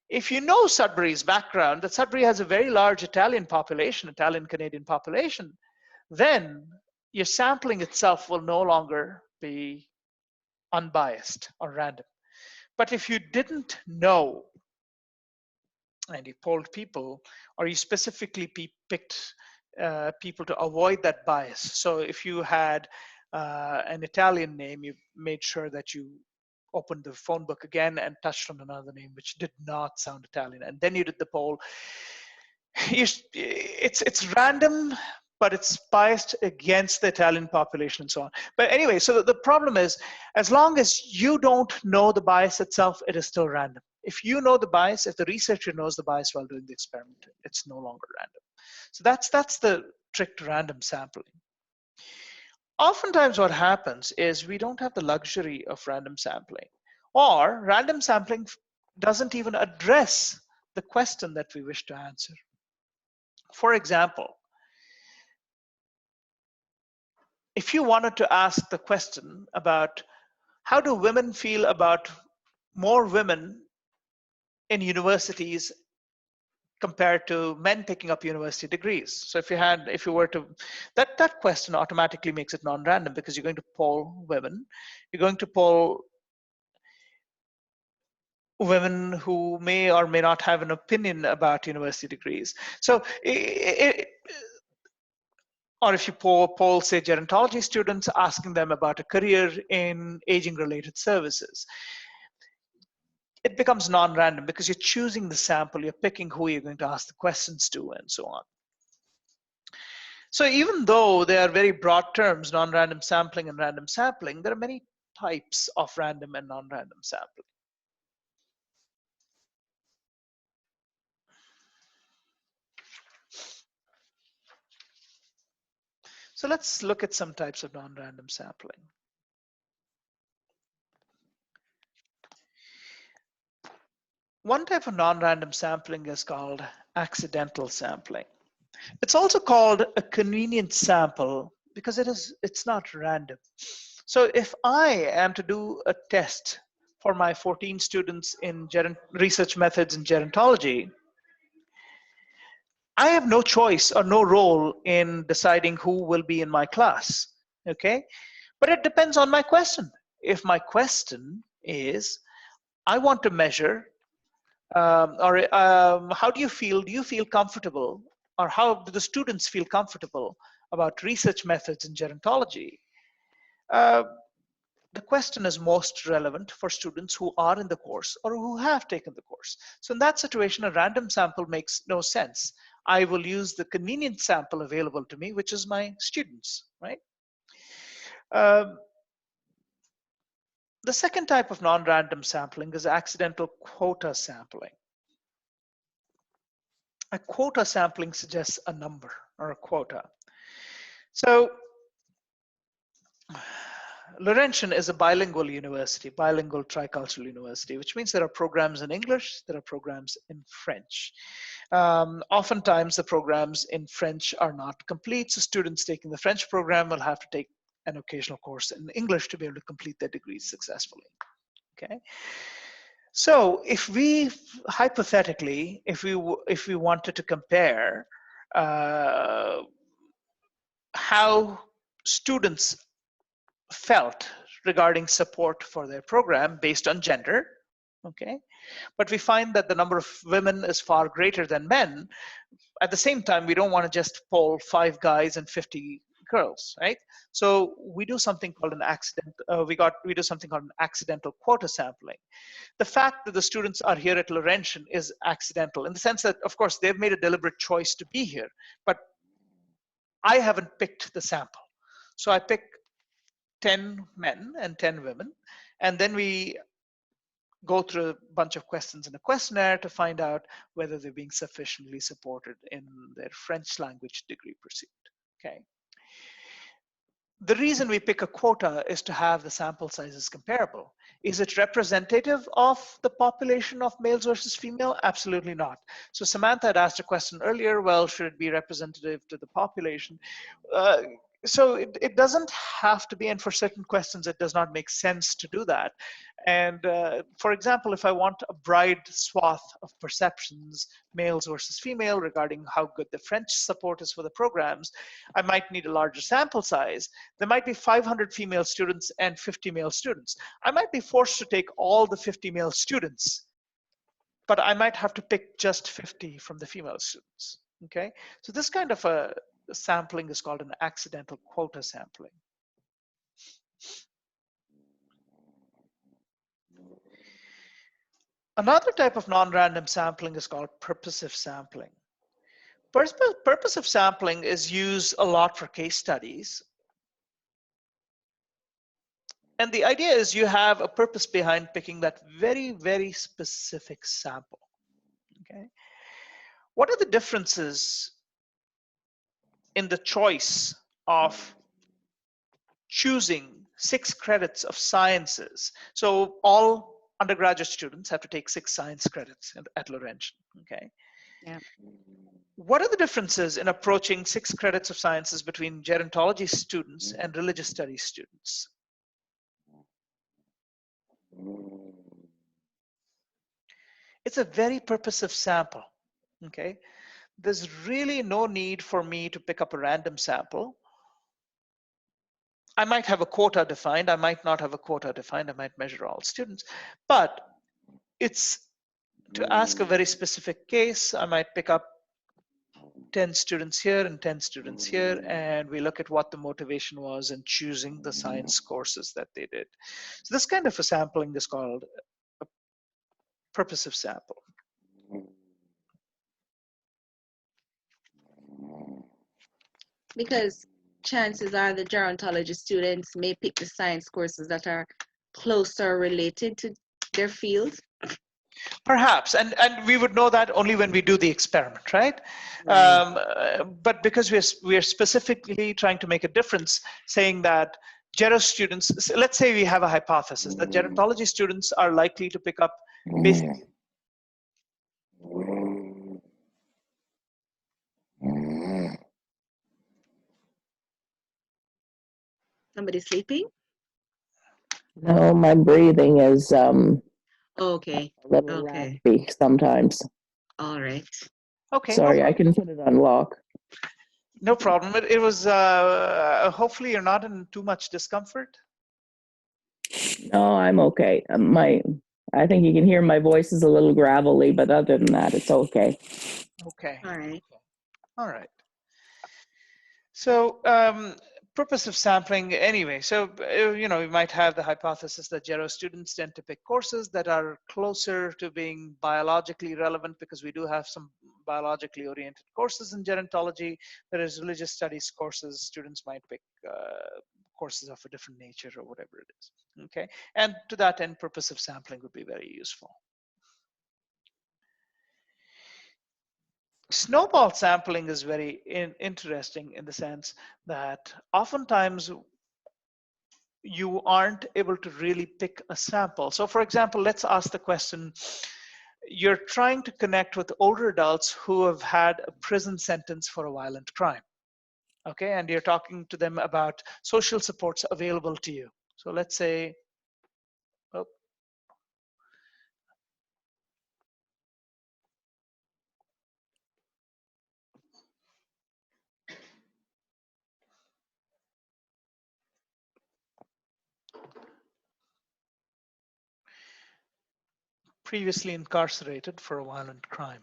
if you know Sudbury's background, that Sudbury has a very large Italian population, Italian Canadian population, then your sampling itself will no longer be unbiased or random. But if you didn't know and you polled people, or you specifically picked people to avoid that bias. So if you had an Italian name, you made sure that you opened the phone book again and touched on another name which did not sound Italian, and then you did the poll. It's random, but it's biased against the Italian population and so on. But anyway, so the problem is, as long as you don't know the bias itself, it is still random. If you know the bias, if the researcher knows the bias while doing the experiment, it's no longer random. So that's the trick to random sampling. Oftentimes what happens is we don't have the luxury of random sampling, or random sampling doesn't even address the question that we wish to answer. For example, if you wanted to ask the question about how do women feel about more women in universities compared to men picking up university degrees. So if you were to, that question automatically makes it non-random because you're going to poll women. You're going to poll women who may or may not have an opinion about university degrees. So or if you poll, say, gerontology students, asking them about a career in aging-related services, it becomes non-random because you're choosing the sample, you're picking who you're going to ask the questions to, and so on. So even though they are very broad terms, non-random sampling and random sampling, there are many types of random and non-random sampling. So let's look at some types of non-random sampling. One type of non-random sampling is called accidental sampling. It's also called a convenient sample because it's not random. So if I am to do a test for my 14 students in research methods in gerontology, I have no choice or no role in deciding who will be in my class, okay? But it depends on my question. If my question is, I want to measure, how do you feel? Do you feel comfortable, or how do the students feel comfortable about research methods in gerontology? The question is most relevant for students who are in the course or who have taken the course. So in that situation, a random sample makes no sense. I will use the convenient sample available to me, which is my students, right? The second type of non-random sampling is accidental quota sampling. A quota sampling suggests a number or a quota. So Laurentian is a bilingual university, bilingual tricultural university, which means there are programs in English, there are programs in French. Oftentimes the programs in French are not complete, so students taking the French program will have to take an occasional course in English to be able to complete their degrees successfully, okay? So if we, hypothetically, if we wanted to compare how students felt regarding support for their program based on gender, okay? But we find that the number of women is far greater than men. At the same time, we don't want to just poll 5 guys and 50 girls, right? So we do something called an accidental quota sampling. The fact that the students are here at Laurentian is accidental in the sense that, of course, they've made a deliberate choice to be here, but I haven't picked the sample. So I pick 10 men and 10 women, and then we go through a bunch of questions in a questionnaire to find out whether they're being sufficiently supported in their French language degree pursuit, okay? The reason we pick a quota is to have the sample sizes comparable. Is it representative of the population of males versus female? Absolutely not. So Samantha had asked a question earlier, well, should it be representative to the population? So it doesn't have to be, and for certain questions, it does not make sense to do that. And for example, if I want a broad swath of perceptions, males versus female, regarding how good the French support is for the programs, I might need a larger sample size. There might be 500 female students and 50 male students. I might be forced to take all the 50 male students, but I might have to pick just 50 from the female students, okay? So this kind of a sampling is called an accidental quota sampling. Another type of non-random sampling is called purposive sampling. Purposive sampling is used a lot for case studies. And the idea is you have a purpose behind picking that very, very specific sample, okay? What are the differences in the choice of choosing 6 credits of sciences? So all undergraduate students have to take 6 science credits at Laurentian, okay? Yeah. What are the differences in approaching 6 credits of sciences between gerontology students and religious studies students? It's a very purposive sample, okay? There's really no need for me to pick up a random sample. I might have a quota defined, I might not have a quota defined, I might measure all students, but it's to ask a very specific case. I might pick up 10 students here and 10 students here, and we look at what the motivation was in choosing the science courses that they did. So this kind of a sampling is called a purposive sample. Because chances are the gerontology students may pick the science courses that are closer related to their field. Perhaps, and we would know that only when we do the experiment, right? Right. But because we're specifically trying to make a difference, saying that gero students, let's say we have a hypothesis that gerontology students are likely to pick up basic. Somebody sleeping? No, my breathing is Okay. a little Okay. raspy sometimes. All right. Okay, Sorry, I can put it on lock. no problem. It was hopefully you're not in too much discomfort. No, I'm okay. I think you can hear my voice is a little gravelly, but other than that, it's okay. Okay. All right. All right. So purpose of sampling anyway. So, you know, we might have the hypothesis that gero students tend to pick courses that are closer to being biologically relevant because we do have some biologically oriented courses in gerontology, whereas religious studies courses, students might pick courses of a different nature or whatever it is. Okay. And to that end, purpose of sampling would be very useful. Snowball sampling is very interesting in the sense that oftentimes you aren't able to really pick a sample. So for example, let's ask the question, you're trying to connect with older adults who have had a prison sentence for a violent crime. Okay, and you're talking to them about social supports available to you. So let's say, oh, previously incarcerated for a violent crime.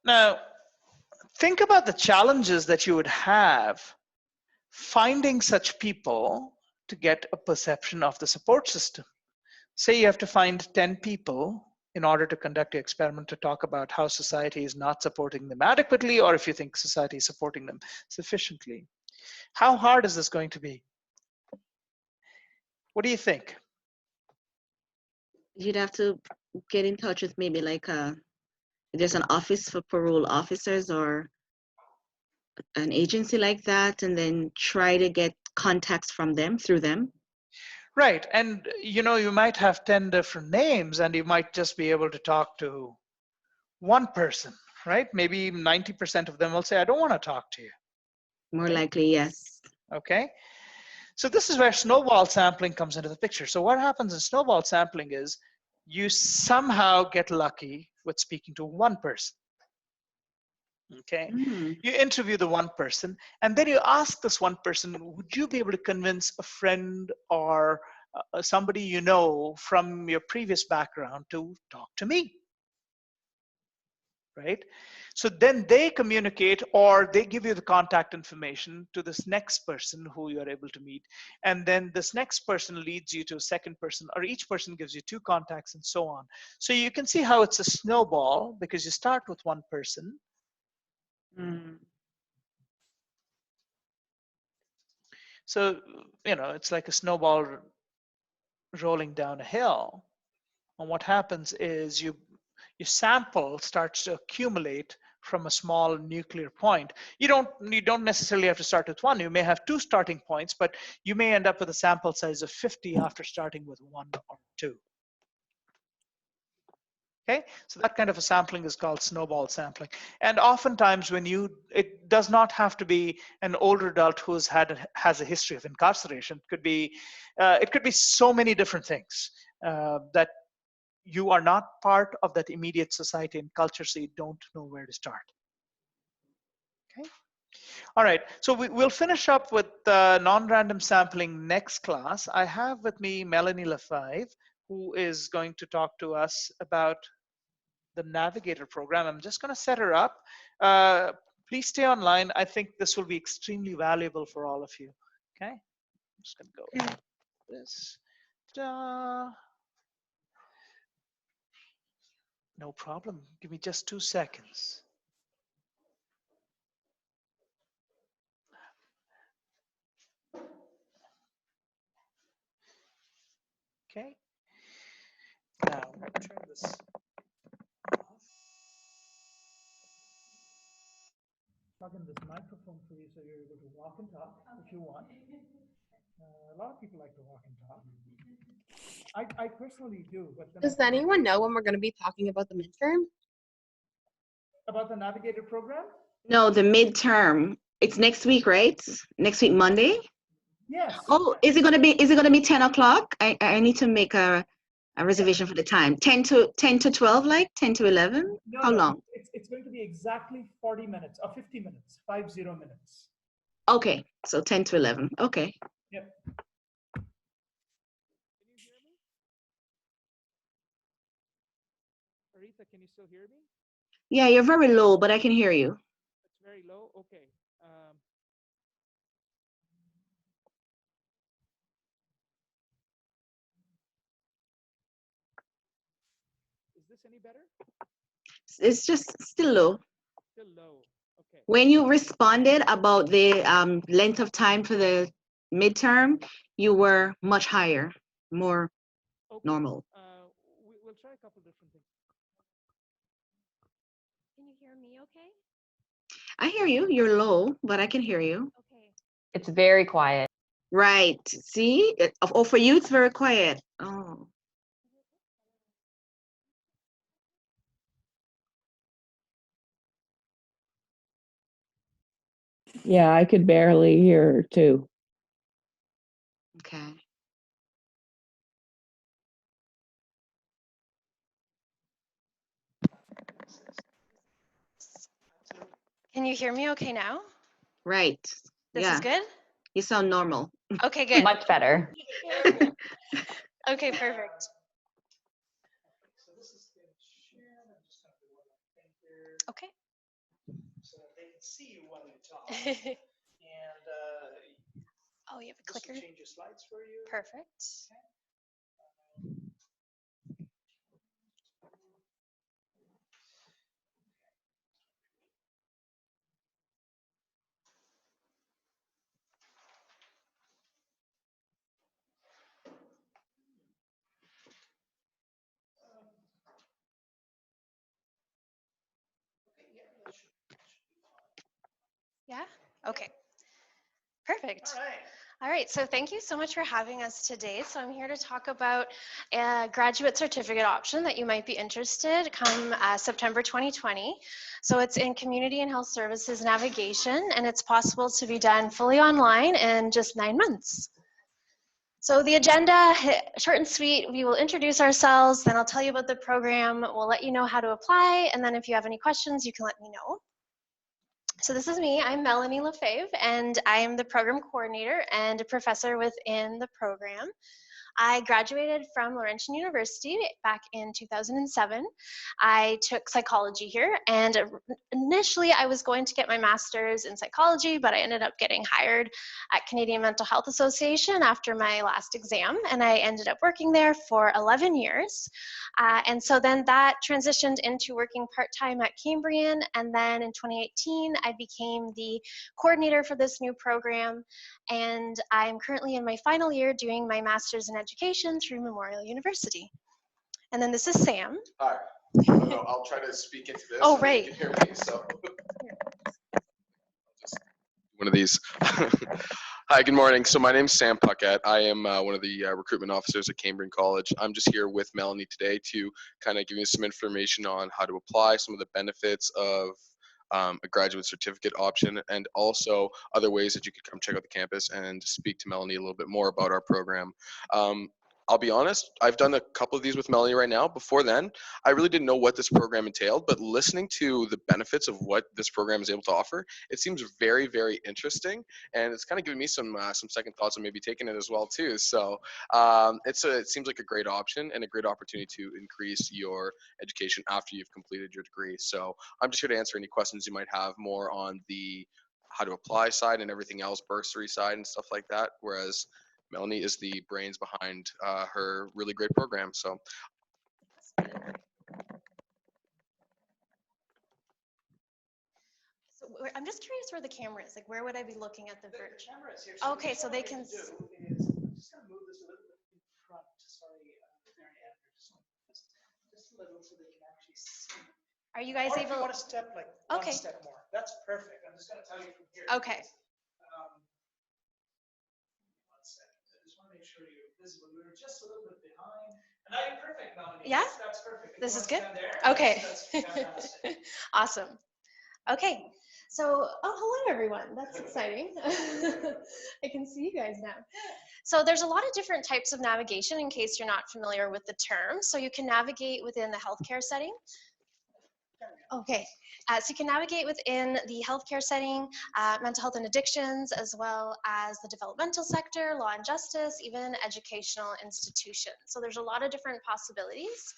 Now, think about the challenges that you would have finding such people to get a perception of the support system. Say you have to find 10 people in order to conduct your experiment to talk about how society is not supporting them adequately, or if you think society is supporting them sufficiently. How hard is this going to be? What do you think? You'd have to get in touch with maybe like there's an office for parole officers or an agency like that, and then try to get contacts from them through them. Right, and you know, you might have 10 different names and you might just be able to talk to one person, right? Maybe 90% of them will say, I don't want to talk to you. More likely, yes. Okay, so this is where snowball sampling comes into the picture. So what happens in snowball sampling is you somehow get lucky with speaking to one person. Okay, you interview the one person and then you ask this one person, would you be able to convince a friend or somebody you know from your previous background to talk to me? Right? So then they communicate or they give you the contact information to this next person who you're able to meet. And then this next person leads you to a second person, or each person gives you two contacts and so on. So you can see how it's a snowball because you start with one person. So, you know, it's like a snowball rolling down a hill. And what happens is your sample starts to accumulate from a small nuclear point. You don't necessarily have to start with one. You may have two starting points, but you may end up with a sample size of 50 after starting with one or two. Okay, so that kind of a sampling is called snowball sampling. And oftentimes it does not have to be an older adult who has a history of incarceration. It could be so many different things that you are not part of that immediate society and culture, so you don't know where to start. Okay. All right, so we'll finish up with non-random sampling next class. I have with me Melanie Lefebvre, who is going to talk to us about the Navigator program. I'm just going to set her up. Please stay online. I think this will be extremely valuable for all of you. Okay, I'm just going to go this No problem. Give me just 2 seconds. Okay. Now, I'm going to turn this off. Plug in this microphone for you so you're able to walk and talk if you want. A lot of people like to walk and talk. I personally do, but then Does anyone know when we're going to be talking about the midterm? about the Navigator program? No, the midterm. It's next week, right? Next week, Monday. Yes. Oh, is it gonna be 10 o'clock? I need to make a reservation for the time. 10 to 12, like 10 to 11? No, How no, long? it's going to be exactly 40 minutes or 50 minutes, 50 minutes. Okay, so 10 to 11. Okay. Yep. Can you hear me? Aretha, can you still hear me? Yeah, you're very low, but I can hear you. It's very low. Okay. Is this any better? It's just still low. Still low. Okay. When you responded about the length of time for the midterm, you were much higher, more Okay. normal. We'll try a couple different things. Can you hear me okay? I hear you. You're low, but I can hear you. Okay. It's very quiet. Right. See? Oh, for you, it's very quiet. Oh. Yeah, I could barely hear her too. Okay. Can you hear me okay now? Right. This Yeah. is good? You sound normal. Okay, good. Much better. Okay, perfect. So this is the share. I'm just going to do one finger Okay. so that they can see you while you talk. And Oh, you have a this will clicker? change your slides for you. Perfect. Yeah? Okay. Perfect. All right. All right, so thank you so much for having us today. So I'm here to talk about a graduate certificate option that you might be interested come September 2020. So it's in Community and Health Services Navigation, and it's possible to be done fully online in just 9 months. So the agenda, short and sweet, we will introduce ourselves, then I'll tell you about the program, we'll let you know how to apply, and then if you have any questions, you can let me know. So this is me, I'm Melanie Lefebvre, and I am the program coordinator and a professor within the program. I graduated from Laurentian University back in 2007. I took psychology here, and initially I was going to get my master's in psychology, but I ended up getting hired at Canadian Mental Health Association after my last exam, and I ended up working there for 11 years. And so then that transitioned into working part-time at Cambrian, and then in 2018 I became the coordinator for this new program, and I'm currently in my final year doing my master's in education through Memorial University. And then this is Sam. Hi. I'll try to speak into this. Oh, so right. You can hear me, so. Just one of these. Hi, good morning. So my name's Sam Puckett. I am one of the recruitment officers at Cambrian College. I'm just here with Melanie today to kind of give you some information on how to apply, some of the benefits of a graduate certificate option, and also other ways that you could come check out the campus and speak to Melanie a little bit more about our program. I'll be honest, I've done a couple of these with Melanie right now. Before then, I really didn't know what this program entailed, but listening to the benefits of what this program is able to offer, it seems very, very interesting, and it's kind of giving me some second thoughts on maybe taking it as well too. So it seems like a great option and a great opportunity to increase your education after you've completed your degree. So I'm just here to answer any questions you might have more on the how to apply side and everything else, bursary side and stuff like that. Whereas Melanie is the brains behind her really great program. So So I'm just curious where the camera is. Like, where would I be looking at the virtual? camera is here. Okay, so they can. I'm just going to move this a little bit in front. Sorry, Mary Ann, just a little so they can actually see. Are you guys Or if able? you want to step like one step more. That's perfect. I'm just going to tell you from here. Okay. One second. I just want to make sure you're visible. We were just a little bit behind. And now you're perfect, Melanie. Yeah? That's perfect. If This you is wanna good? stand there, Okay. That's fantastic. Awesome. Okay. So, oh, hello everyone. That's exciting. I can see you guys now. So there's a lot of different types of navigation in case you're not familiar with the term. So you can navigate within the healthcare setting. Okay, so you can navigate within the healthcare setting, mental health and addictions, as well as the developmental sector, law and justice, even educational institutions. So there's a lot of different possibilities,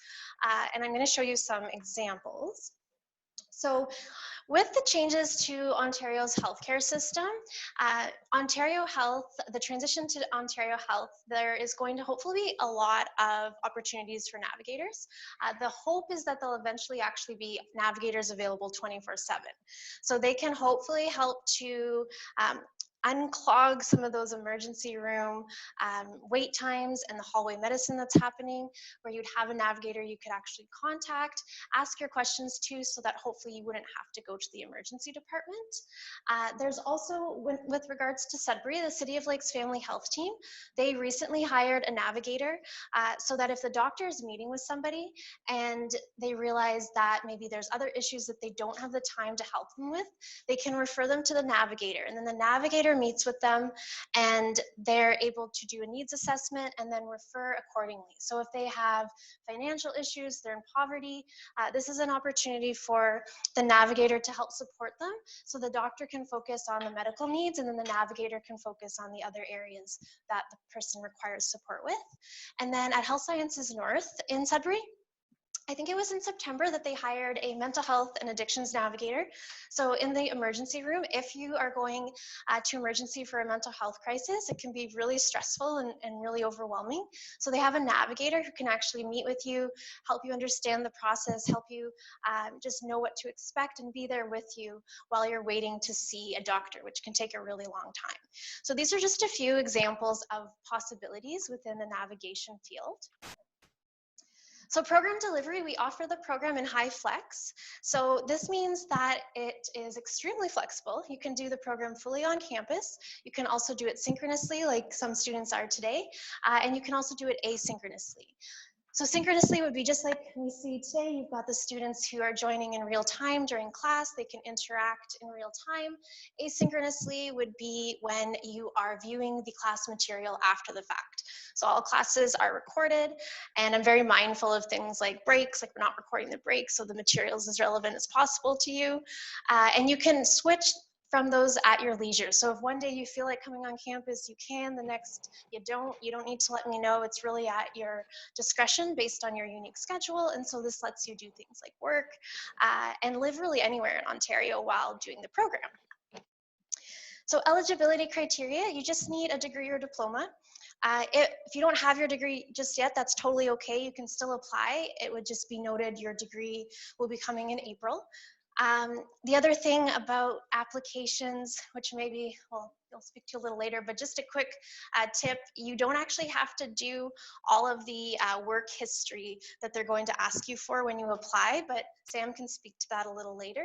and I'm going to show you some examples. So with the changes to Ontario's healthcare system, Ontario Health, the transition to Ontario Health, there is going to hopefully be a lot of opportunities for navigators. The hope is that there'll eventually actually be navigators available 24/7. So they can hopefully help to unclog some of those emergency room wait times and the hallway medicine that's happening, where you'd have a navigator you could actually contact, ask your questions to, so that hopefully you wouldn't have to go to the emergency department. There's also, with regards to Sudbury, the City of Lakes Family Health Team, they recently hired a navigator so that if the doctor is meeting with somebody and they realize that maybe there's other issues that they don't have the time to help them with, they can refer them to the navigator, and then the navigator meets with them and they're able to do a needs assessment and then refer accordingly. So if they have financial issues, they're in poverty, this is an opportunity for the navigator to help support them, so the doctor can focus on the medical needs and then the navigator can focus on the other areas that the person requires support with. And then at Health Sciences North in Sudbury, I think it was in September that they hired a mental health and addictions navigator. So in the emergency room, if you are going to emergency for a mental health crisis, it can be really stressful and really overwhelming. So they have a navigator who can actually meet with you, help you understand the process, help you just know what to expect and be there with you while you're waiting to see a doctor, which can take a really long time. So these are just a few examples of possibilities within the navigation field. So program delivery, we offer the program in high flex. So this means that it is extremely flexible. You can do the program fully on campus. You can also do it synchronously like some students are today. And you can also do it asynchronously. So synchronously would be just like we see today. You've got the students who are joining in real time during class. They can interact in real time. Asynchronously would be when you are viewing the class material after the fact. So all classes are recorded, and I'm very mindful of things like breaks, like we're not recording the breaks, so the material is as relevant as possible to you. And you can switch from those at your leisure. So if one day you feel like coming on campus, you can, the next you don't need to let me know. It's really at your discretion based on your unique schedule. And so this lets you do things like work and live really anywhere in Ontario while doing the program. So eligibility criteria, you just need a degree or diploma. If you don't have your degree just yet, that's totally okay. You can still apply. It would just be noted your degree will be coming in April. The other thing about applications, which maybe, well, I'll speak to a little later, but just a quick tip, you don't actually have to do all of the work history that they're going to ask you for when you apply, but Sam can speak to that a little later.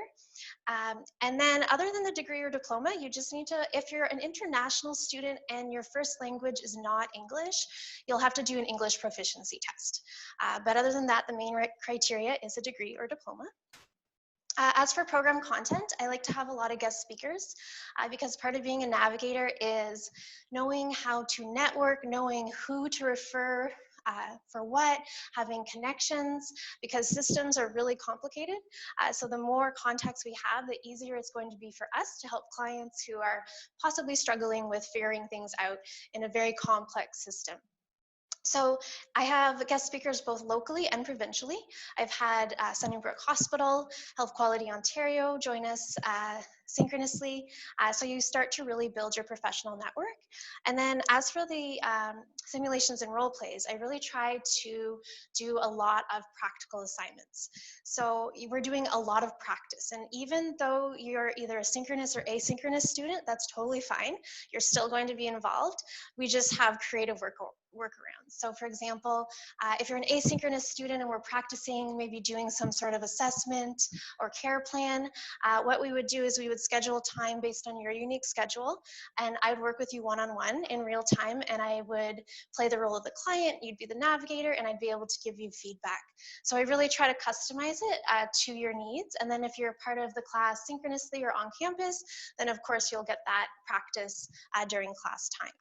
And then other than the degree or diploma, you just need to, if you're an international student and your first language is not English, you'll have to do an English proficiency test. But other than that, the main criteria is a degree or diploma. As for program content, I like to have a lot of guest speakers because part of being a navigator is knowing how to network, knowing who to refer for what, having connections, because systems are really complicated. So the more contacts we have, the easier it's going to be for us to help clients who are possibly struggling with figuring things out in a very complex system. So I have guest speakers both locally and provincially. I've had Sunnybrook Hospital, Health Quality Ontario join us synchronously. So you start to really build your professional network. And then as for the simulations and role plays, I really try to do a lot of practical assignments. So we're doing a lot of practice. And even though you're either a synchronous or asynchronous student, that's totally fine. You're still going to be involved. We just have creative workarounds. So for example, if you're an asynchronous student and we're practicing maybe doing some sort of assessment or care plan, what we would do is we would schedule time based on your unique schedule, and I'd work with you one-on-one in real time, and I would play the role of the client, you'd be the navigator, and I'd be able to give you feedback. So I really try to customize it to your needs, and then if you're part of the class synchronously or on campus, then of course you'll get that practice during class time.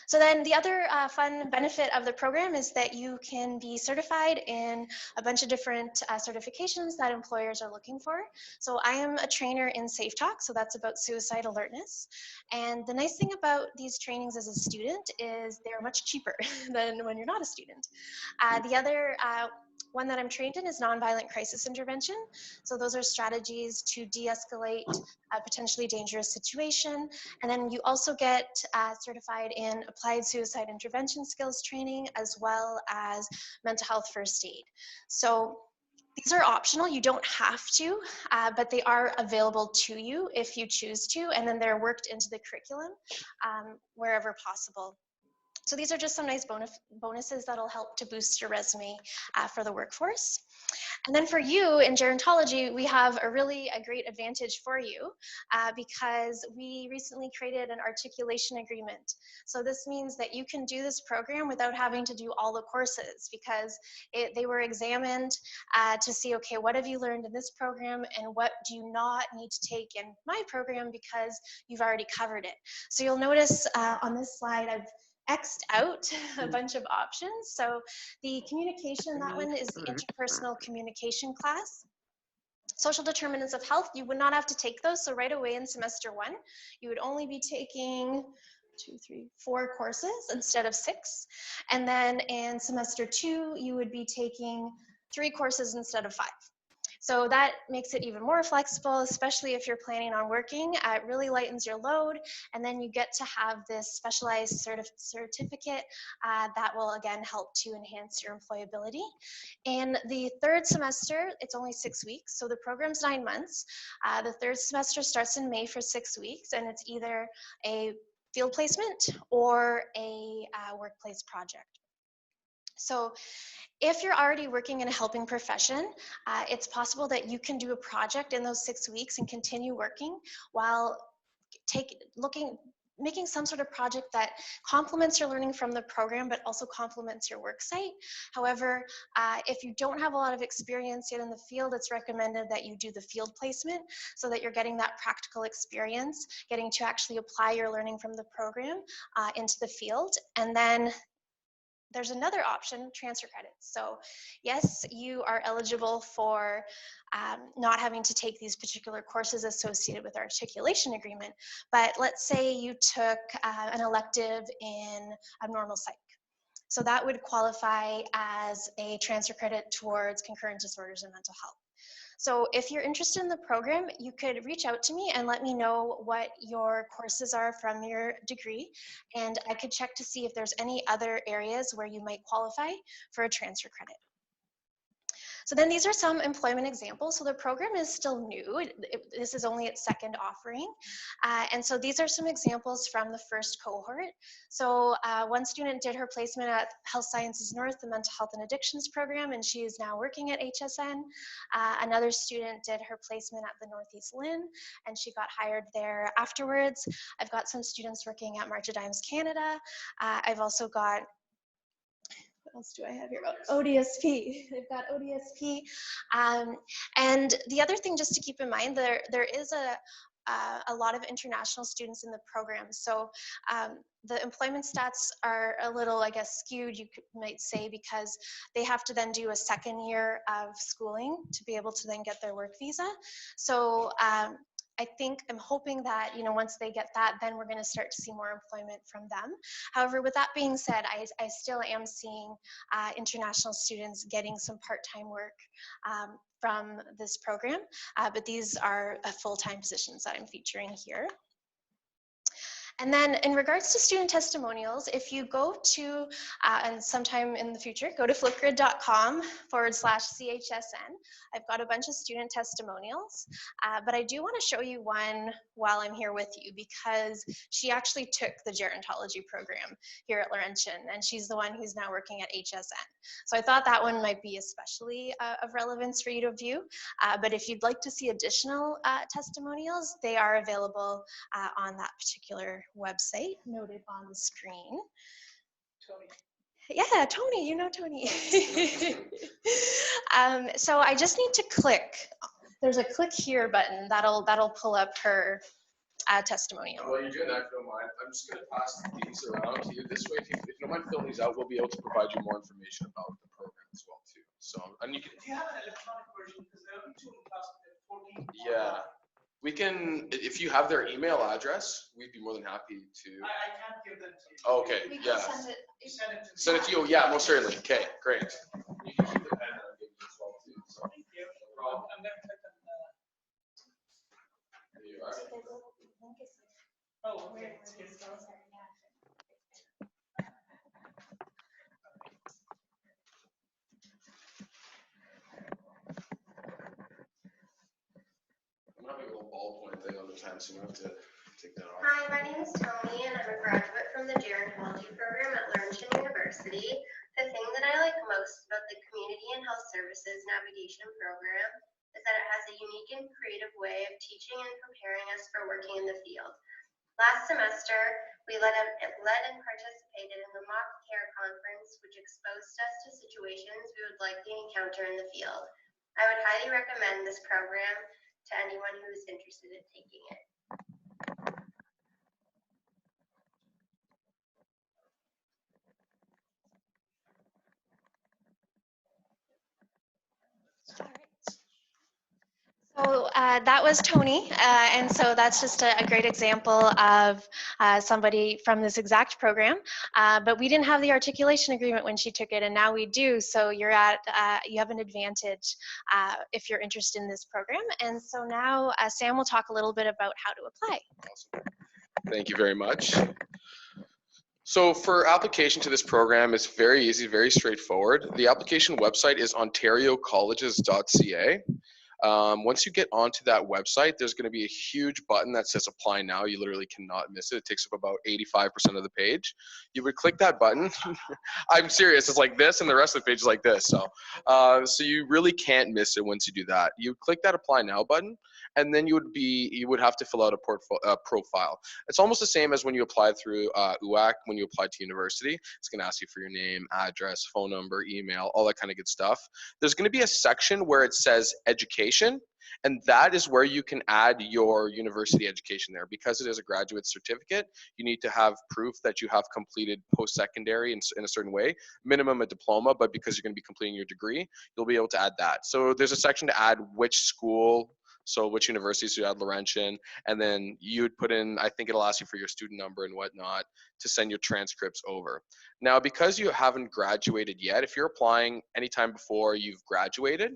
So then the other fun benefit of the program is that you can be certified in a bunch of different certifications that employers are looking for. So I am a trainer in Safe Talk, so that's about suicide alertness. And the nice thing about these trainings as a student is they're much cheaper than when you're not a student. The other one that I'm trained in is nonviolent crisis intervention. So those are strategies to de-escalate a potentially dangerous situation. And then you also get certified in applied suicide intervention skills training, as well as mental health first aid. So these are optional, you don't have to, but they are available to you if you choose to, and then they're worked into the curriculum wherever possible. So these are just some nice bonuses that'll help to boost your resume for the workforce. And then for you in gerontology, we have a great advantage for you because we recently created an articulation agreement. So this means that you can do this program without having to do all the courses, because they were examined to see, okay, what have you learned in this program and what do you not need to take in my program because you've already covered it. So you'll notice on this slide, I've X'd out a bunch of options. So the communication, that one is the interpersonal communication class. Social determinants of health, you would not have to take those. So right away in semester 1, you would only be taking 4 courses instead of 6. And then in semester 2, you would be taking 3 courses instead of 5. So that makes it even more flexible, especially if you're planning on working. It really lightens your load, and then you get to have this specialized certificate that will again help to enhance your employability. In the 3rd semester, it's only 6 weeks, so the program's 9 months. The 3rd semester starts in May for 6 weeks, and it's either a field placement or a workplace project. So if you're already working in a helping profession, it's possible that you can do a project in those 6 weeks and continue working while making some sort of project that complements your learning from the program, but also complements your work site. However, if you don't have a lot of experience yet in the field, it's recommended that you do the field placement so that you're getting that practical experience, getting to actually apply your learning from the program into the field. And then there's another option, transfer credits. So yes, you are eligible for not having to take these particular courses associated with our articulation agreement, but let's say you took an elective in abnormal psych. So that would qualify as a transfer credit towards concurrent disorders and mental health. So if you're interested in the program, you could reach out to me and let me know what your courses are from your degree, and I could check to see if there's any other areas where you might qualify for a transfer credit. So then these are some employment examples. So the program is still new. This is only its 2nd offering. And so these are some examples from the first cohort. So one student did her placement at Health Sciences North, the Mental Health and Addictions program, and she is now working at HSN. Another student did her placement at the Northeast Lynn, and she got hired there afterwards. I've got some students working at March of Dimes Canada. I've also got, what else do I have here? Oh, ODSP. They've got ODSP. And the other thing just to keep in mind, there is a lot of international students in the program. So the employment stats are a little, I guess, skewed, you might say, because they have to then do a 2nd year of schooling to be able to then get their work visa. So I'm hoping that, once they get that, then we're going to start to see more employment from them. However, with that being said, I still am seeing international students getting some part-time work from this program, but these are full-time positions that I'm featuring here. And then in regards to student testimonials, if you go to, and sometime in the future, go to flipgrid.com/CHSN. I've got a bunch of student testimonials, but I do want to show you one while I'm here with you, because she actually took the gerontology program here at Laurentian, and she's the one who's now working at HSN. So I thought that one might be especially of relevance for you to view. But if you'd like to see additional testimonials, they are available on that particular website noted on the screen. Tony. Yeah, Tony, you know Tony. So I just need to click. There's a click here button that'll pull up her testimonial. While you're doing that, if you don't mind, I'm just going to pass these around to you. This way, if you don't mind filling these out, we'll be able to provide you more information about the program as well too. So, and you can. Do you have an electronic version? Because there are only 2 in class, 14. Yeah. We can, if you have their email address, we'd be more than happy to. I can't give them to you. Okay, We can yeah. send it. Send it to you, yeah, most certainly. Okay, great. You can keep the pen that I'll give you as well too. So, Thank you. no problem. I'm going to click on There you are. oh, okay. It's here. I'm having a little ballpoint thing on the pen, so you have to take that off. Hi, my name is Tony, and I'm a graduate from the gerontology program at Laurentian University. The thing that I like most about the Community and Health Services Navigation Program is that it has a unique and creative way of teaching and preparing us for working in the field. Last semester, we led and participated in the mock care conference, which exposed us to situations we would likely encounter in the field. I would highly recommend this program to anyone who is interested in taking it. So that was Tony, and so that's just a great example of somebody from this exact program. But we didn't have the articulation agreement when she took it, and now we do. So you have an advantage if you're interested in this program. And so now Sam will talk a little bit about how to apply. Awesome. Thank you very much. So for application to this program, it's very easy, very straightforward. The application website is ontariocolleges.ca. Once you get onto that website, there's going to be a huge button that says apply now. You literally cannot miss it. It takes up about 85% of the page. You would click that button. I'm serious. It's like this, and the rest of the page is like this. So you really can't miss it once you do that. You click that apply now button, and then you would have to fill out a profile. It's almost the same as when you apply through UAC, when you apply to university. It's going to ask you for your name, address, phone number, email, all that kind of good stuff. There's going to be a section where it says education, and that is where you can add your university education there. Because it is a graduate certificate, you need to have proof that you have completed post-secondary in a certain way, minimum a diploma, but because you're going to be completing your degree, you'll be able to add that. So there's a section to add which school, so which universities you add Laurentian, and then you'd put in, I think it'll ask you for your student number and whatnot to send your transcripts over. Now, because you haven't graduated yet, if you're applying anytime before you've graduated,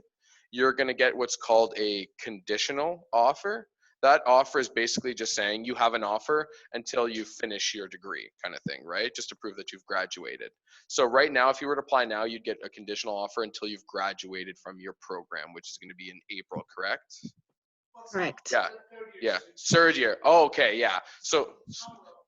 you're going to get what's called a conditional offer. That offer is basically just saying you have an offer until you finish your degree kind of thing, right? Just to prove that you've graduated. So right now, if you were to apply now, you'd get a conditional offer until you've graduated from your program, which is going to be in April, correct? Correct. Yeah, yeah, third year. Oh, okay, yeah. So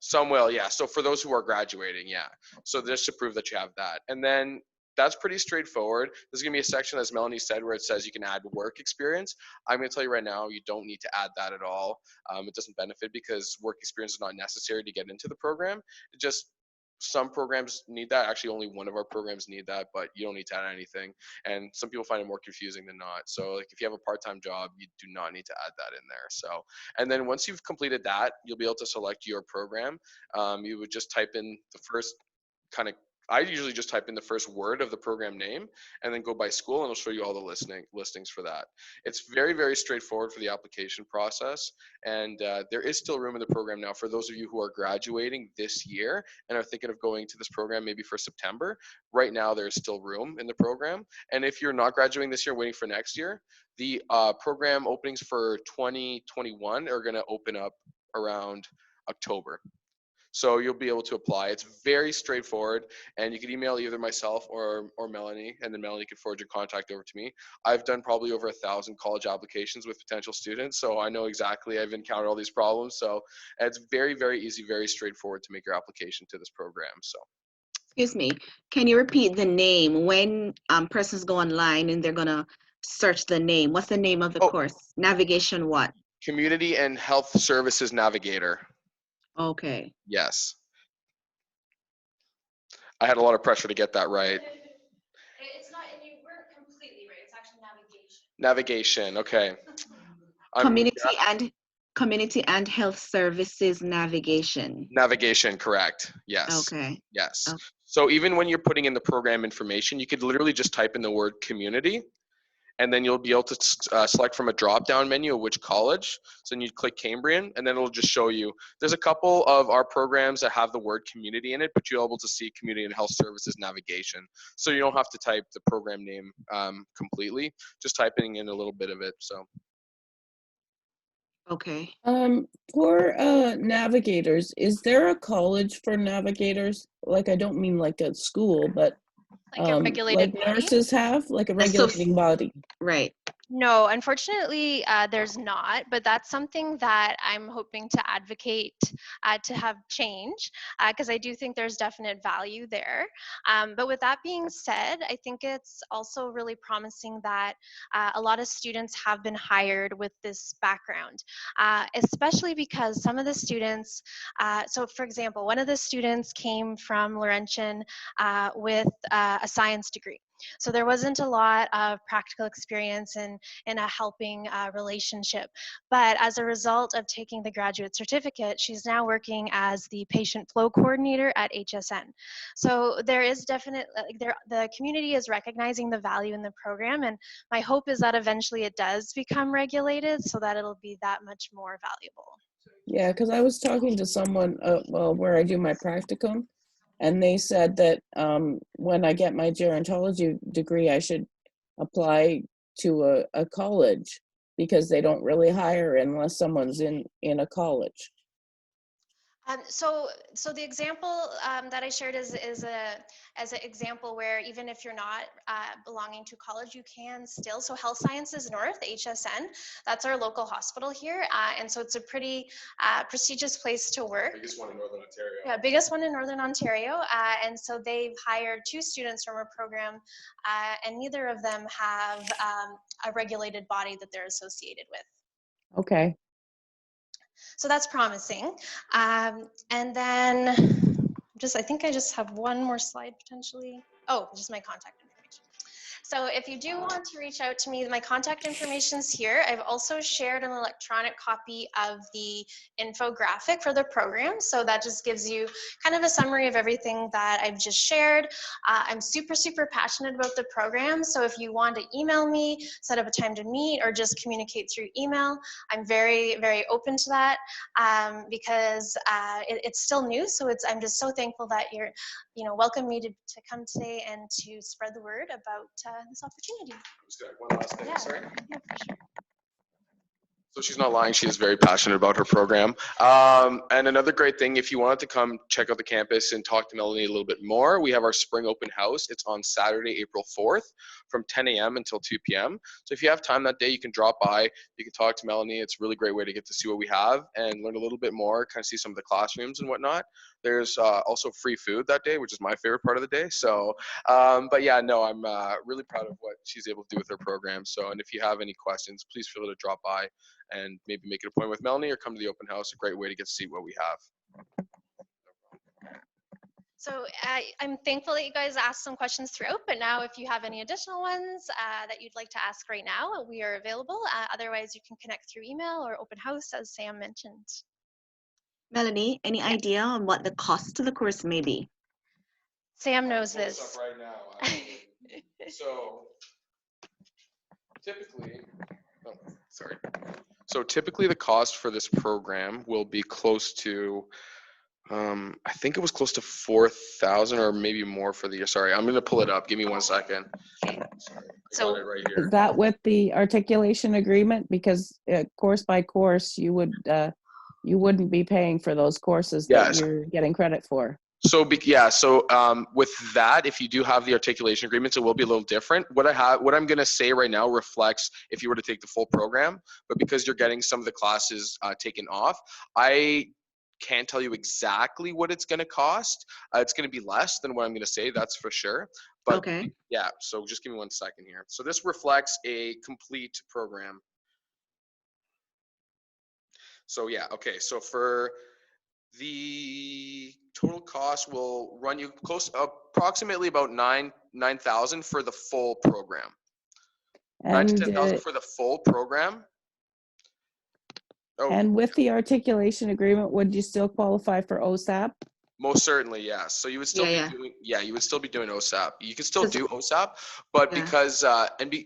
some will, yeah. So for those who are graduating, yeah. So just to prove that you have that. And then that's pretty straightforward. There's gonna be a section, as Melanie said, where it says you can add work experience. I'm gonna tell you right now, you don't need to add that at all. It doesn't benefit because work experience is not necessary to get into the program. It just, some programs need that. Actually, only one of our programs need that, but you don't need to add anything. And some people find it more confusing than not. So like if you have a part-time job, you do not need to add that in there. So, and then once you've completed that, you'll be able to select your program. You would just type in the first kind of I usually just type in the first word of the program name and then go by school, and it'll show you all the listings for that. It's very, very straightforward for the application process, and there is still room in the program now for those of you who are graduating this year and are thinking of going to this program maybe for September. Right now, there's still room in the program, and if you're not graduating this year, waiting for next year, the program openings for 2021 are going to open up around October. So you'll be able to apply. It's very straightforward, and you can email either myself or Melanie, and then Melanie can forward your contact over to me. I've done probably over 1,000 college applications with potential students, so I know exactly, I've encountered all these problems. So it's very, very easy, very straightforward to make your application to this program. So. Excuse me, can you repeat the name when persons go online and they're gonna search the name? What's the name of the course? Navigation what? Community and Health Services Navigator. Okay. Yes. I had a lot of pressure to get that right. It's not, and you weren't completely right. It's actually navigation. Navigation, okay. Community and Health Services Navigation. Navigation, correct. Yes. Okay. Yes. Okay. So even when you're putting in the program information, you could literally just type in the word community, and then you'll be able to select from a drop-down menu of which college. So then you click Cambrian, and then it'll just show you. There's a couple of our programs that have the word community in it, but you're able to see Community and Health Services Navigation. So you don't have to type the program name completely, just typing in a little bit of it. So. Okay. For navigators, is there a college for navigators? Like, I don't mean like a school, but Like a regulated like body? nurses have, like a regulating body. Right. No, unfortunately, there's not, but that's something that I'm hoping to advocate to have change, because I do think there's definite value there. But with that being said, I think it's also really promising that a lot of students have been hired with this background, especially because some of the students, so for example, one of the students came from Laurentian with a science degree. So there wasn't a lot of practical experience in a helping relationship. But as a result of taking the graduate certificate, she's now working as the patient flow coordinator at HSN. So there is definitely, the community is recognizing the value in the program, and my hope is that eventually it does become regulated so that it'll be that much more valuable. Yeah, because I was talking to someone, well, where I do my practicum, and they said that when I get my gerontology degree, I should apply to a college because they don't really hire unless someone's in a college. So the example that I shared is as an example where even if you're not belonging to college, you can still. So Health Sciences North, HSN, that's our local hospital here, and so it's a pretty prestigious place to work. Biggest one in Northern Ontario. Yeah, biggest one in Northern Ontario, and so they've hired 2 students from our program, and neither of them have a regulated body that they're associated with. Okay. So that's promising. And then I think I just have one more slide potentially. Oh, just my contact information. So if you do want to reach out to me, my contact information is here. I've also shared an electronic copy of the infographic for the program. So that just gives you kind of a summary of everything that I've just shared. I'm super, super passionate about the program. So if you want to email me, set up a time to meet, or just communicate through email, I'm very, very open to that because it's still new. So I'm just so thankful that you're, welcome me to come today and to spread the word about this opportunity. Just got one last thing, Yeah. sorry. Yeah, for sure. So she's not lying. She is very passionate about her program. And another great thing, if you wanted to come check out the campus and talk to Melanie a little bit more, we have our spring open house. It's on Saturday, April 4th from 10 a.m. until 2 p.m. So if you have time that day, you can drop by. You can talk to Melanie. It's a really great way to get to see what we have and learn a little bit more, kind of see some of the classrooms and whatnot. There's also free food that day, which is my favorite part of the day. So, but yeah, no, I'm really proud of what she's able to do with her program. So, and if you have any questions, please feel free to drop by and maybe make an appointment with Melanie or come to the open house. A great way to get to see what we have. So I'm thankful that you guys asked some questions throughout, but now if you have any additional ones that you'd like to ask right now, we are available. Otherwise, you can connect through email or open house, as Sam mentioned. Melanie, any idea on what the cost of the course may be? Sam knows Pull this this. up right now, actually. So typically, oh, sorry. So typically the cost for this program will be close to, I think it was close to 4,000 or maybe more for the year. Sorry, I'm gonna pull it up. Give me 1 second. Okay. Sorry, I So- got it right here. Is that with the articulation agreement? Because course by course, you wouldn't be paying for those courses that Yes. you're getting credit for. So with that, if you do have the articulation agreements, it will be a little different. What I'm going to say right now reflects if you were to take the full program, but because you're getting some of the classes taken off, I can't tell you exactly what it's going to cost. It's going to be less than what I'm going to say, that's for sure. But Okay. yeah, so just give me 1 second here. So this reflects a complete program. So yeah, okay. So for the total cost will run you approximately about 9,000 for the full program. 9,000 to 10,000 for the full program. Oh, And with the articulation agreement, would you still qualify for OSAP? most certainly, yes. So you would still Yeah, be doing, you would still be doing OSAP. You can still do OSAP, but Yeah. because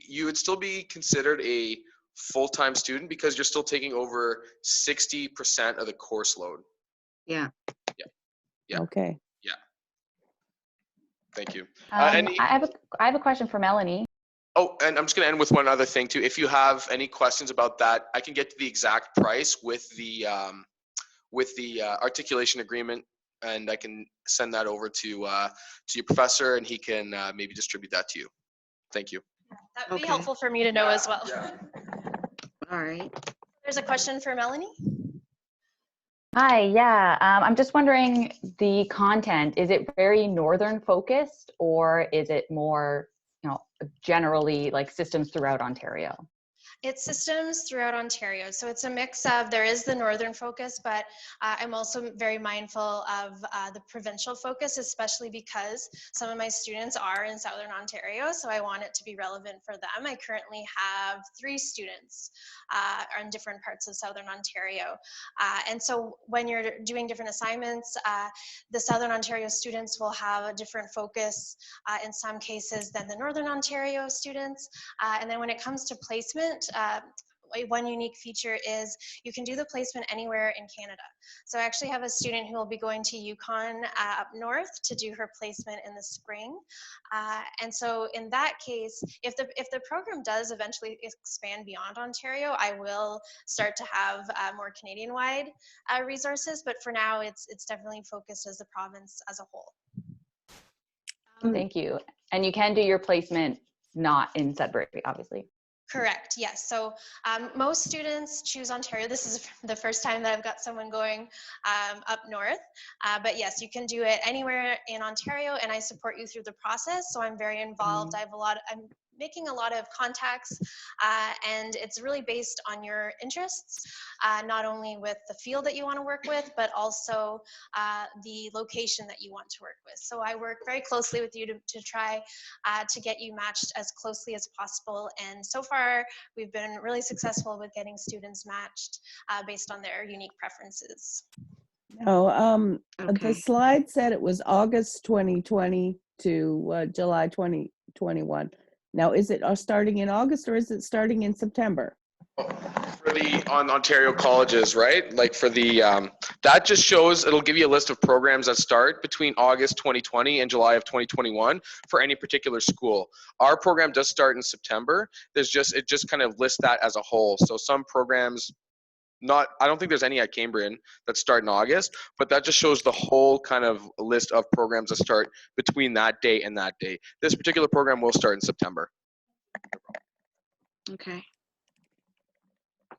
you would still be considered a full-time student because you're still taking over 60% of the course load. Yeah. Yeah. Okay. Thank you. I have a question for Melanie. Oh, and I'm just going to end with one other thing too. If you have any questions about that, I can get to the exact price with the articulation agreement, and I can send that over to your professor, and he can maybe distribute that to you. Thank you. That would be Okay. helpful for me to know as well. All right. There's a question for Melanie. Hi, yeah. I'm just wondering the content, is it very northern focused or is it more, generally like systems throughout Ontario? It's systems throughout Ontario. So it's a mix of, there is the northern focus, but I'm also very mindful of the provincial focus, especially because some of my students are in Southern Ontario. So I want it to be relevant for them. I currently have 3 students in different parts of Southern Ontario. And so when you're doing different assignments, the Southern Ontario students will have a different focus in some cases than the Northern Ontario students. And then when it comes to placement, one unique feature is you can do the placement anywhere in Canada. So I actually have a student who will be going to Yukon up north to do her placement in the spring. And so in that case, if the program does eventually expand beyond Ontario, I will start to have more Canadian-wide resources. But for now, it's definitely focused as the province as a whole. Thank you. And you can do your placement not in Sudbury, obviously. Correct, yes. So most students choose Ontario. This is the first time that I've got someone going up north. But yes, you can do it anywhere in Ontario, and I support you through the process. So I'm very involved. I'm making a lot of contacts, and it's really based on your interests, not only with the field that you want to work with, but also the location that you want to work with. So I work very closely with you to try to get you matched as closely as possible. And so far, we've been really successful with getting students matched based on their unique preferences. Oh, Okay. the slide said it was August 2020 to July 2021. Now, is it starting in August or is it starting in September? For the on Ontario colleges, right? Like for the that just shows, it'll give you a list of programs that start between August 2020 and July of 2021 for any particular school. Our program does start in September. It just kind of lists that as a whole. So some programs, I don't think there's any at Cambrian that start in August, but that just shows the whole kind of list of programs that start between that date and that date. This particular program will start in September. Okay.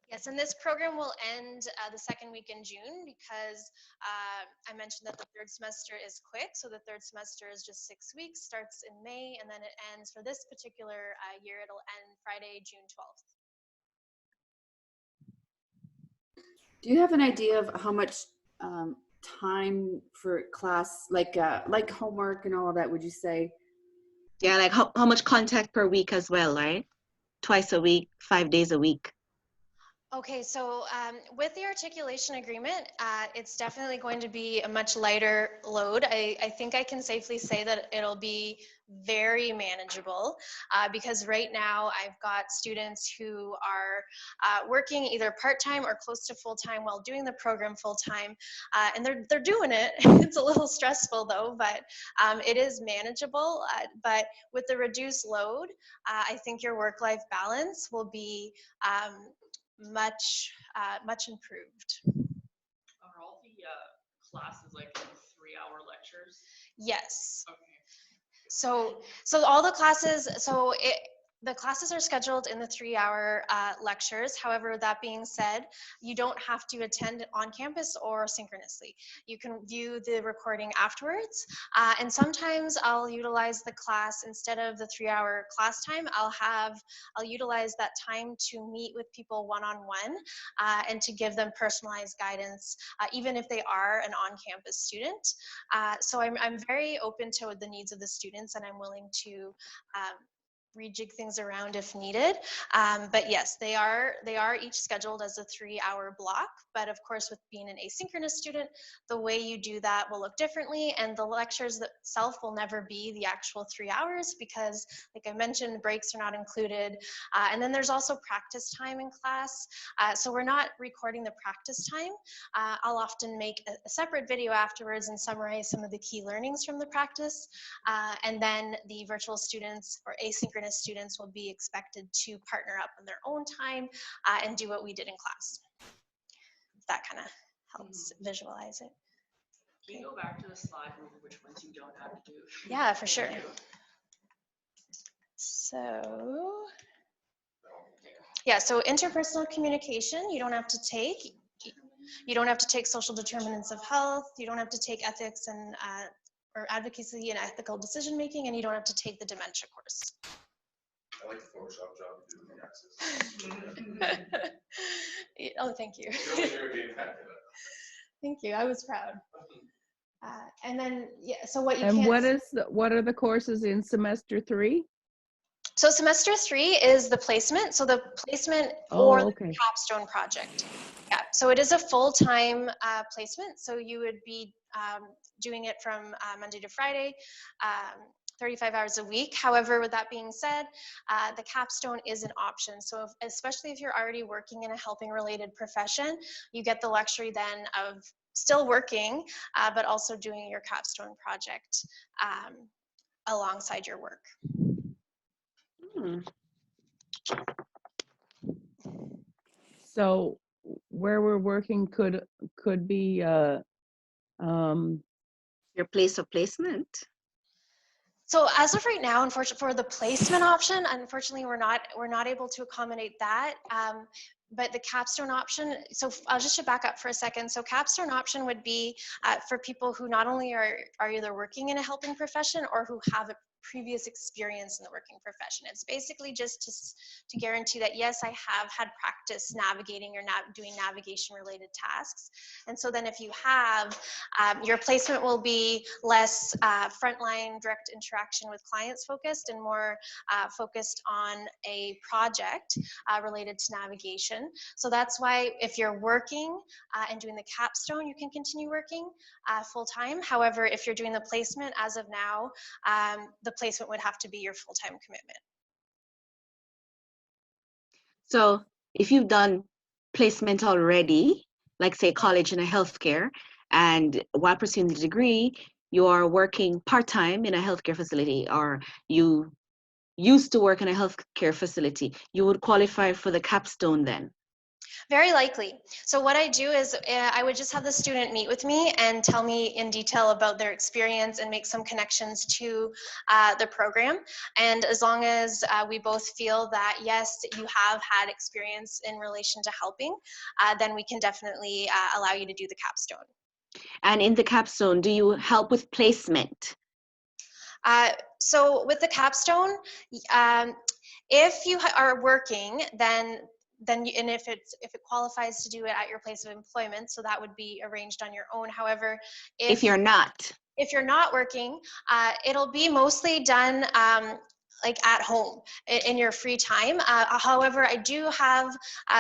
Yes, and this program will end the second week in June because I mentioned that the 3rd semester is quick. So the 3rd semester is just 6 weeks, starts in May, and then it ends for this particular year. It'll end Friday, June 12th. Do you have an idea of how much time for class, like homework and all of that, would you say? Yeah, like how much contact per week as well, right? Twice a week, 5 days a week. Okay, so with the articulation agreement, it's definitely going to be a much lighter load. I think I can safely say that it'll be very manageable because right now I've got students who are working either part-time or close to full-time while doing the program full-time, and they're doing it. It's a little stressful though, but it is manageable. But with the reduced load, I think your work-life balance will be much improved. Are all the classes like 3-hour lectures? Yes. Okay. So all the classes, the classes are scheduled in the 3-hour lectures. However, that being said, you don't have to attend on campus or synchronously. You can view the recording afterwards. And sometimes I'll utilize the class instead of the 3-hour class time. I'll utilize that time to meet with people one-on-one and to give them personalized guidance, even if they are an on-campus student. So I'm very open to the needs of the students, and I'm willing to rejig things around if needed. But yes, they are each scheduled as a 3-hour block. But of course, with being an asynchronous student, the way you do that will look differently, and the lectures itself will never be the actual 3 hours because, like I mentioned, breaks are not included. And then there's also practice time in class. So we're not recording the practice time. I'll often make a separate video afterwards and summarize some of the key learnings from the practice. And then the virtual students or asynchronous students will be expected to partner up on their own time and do what we did in class. That kind of helps visualize it. Can you go back to the slide over which ones you don't have to do? Yeah, for sure. So, yeah, so interpersonal communication, you don't have to take. You don't have to take social determinants of health. You don't have to take ethics and or advocacy and ethical decision making, and you don't have to take the dementia course. I like the Photoshop job you do in the access. Oh, thank you. Thank you. I was proud. And then, yeah. So what you And can't. what are the courses in semester 3? So semester 3 is the placement. So the placement Oh, or okay. the capstone project. Yeah. So it is a full-time placement. So you would be doing it from Monday to Friday. 35 hours a week. However, with that being said, the capstone is an option. So especially if you're already working in a helping related profession, you get the luxury then of still working, but also doing your capstone project alongside your work. So where we're working could be Your place of placement. So as of right now, unfortunately, for the placement option, unfortunately, we're not able to accommodate that. But the capstone option, so I'll just back up for a second. So capstone option would be for people who not only are either working in a helping profession or who have a previous experience in the working profession. It's basically just to guarantee that, yes, I have had practice navigating or doing navigation related tasks. And so then if you have, your placement will be less frontline direct interaction with clients focused and more focused on a project related to navigation. So that's why if you're working and doing the capstone, you can continue working full time. However, if you're doing the placement as of now, the placement would have to be your full-time commitment. So if you've done placement already, like say college in a healthcare, and while pursuing the degree, you are working part-time in a healthcare facility, or you used to work in a healthcare facility, you would qualify for the capstone then? Very likely. So what I do is I would just have the student meet with me and tell me in detail about their experience and make some connections to the program. And as long as we both feel that, yes, you have had experience in relation to helping, then we can definitely allow you to do the capstone. And in the capstone, do you help with placement? So with the capstone, if you are working, then and if it qualifies to do it at your place of employment, so that would be arranged on your own. However, if you're not working, it'll be mostly done like at home in your free time. However, I do have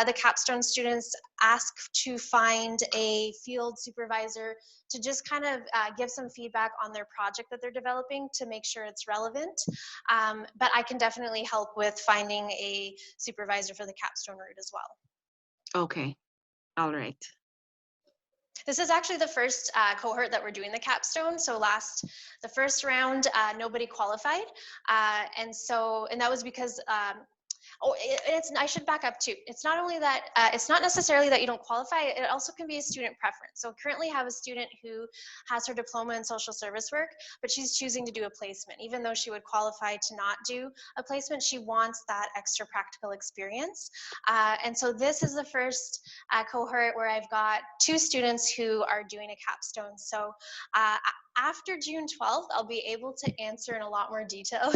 the capstone students ask to find a field supervisor to just kind of give some feedback on their project that they're developing to make sure it's relevant. But I can definitely help with finding a supervisor for the capstone route as well. Okay, all right. This is actually the first cohort that we're doing the capstone. So the first round, nobody qualified. And that was because, I should back up too. It's not only that, it's not necessarily that you don't qualify, it also can be a student preference. So currently have a student who has her diploma in social service work, but she's choosing to do a placement. Even though she would qualify to not do a placement, she wants that extra practical experience. And so this is the first cohort where I've got 2 students who are doing a capstone. So after June 12th, I'll be able to answer in a lot more detail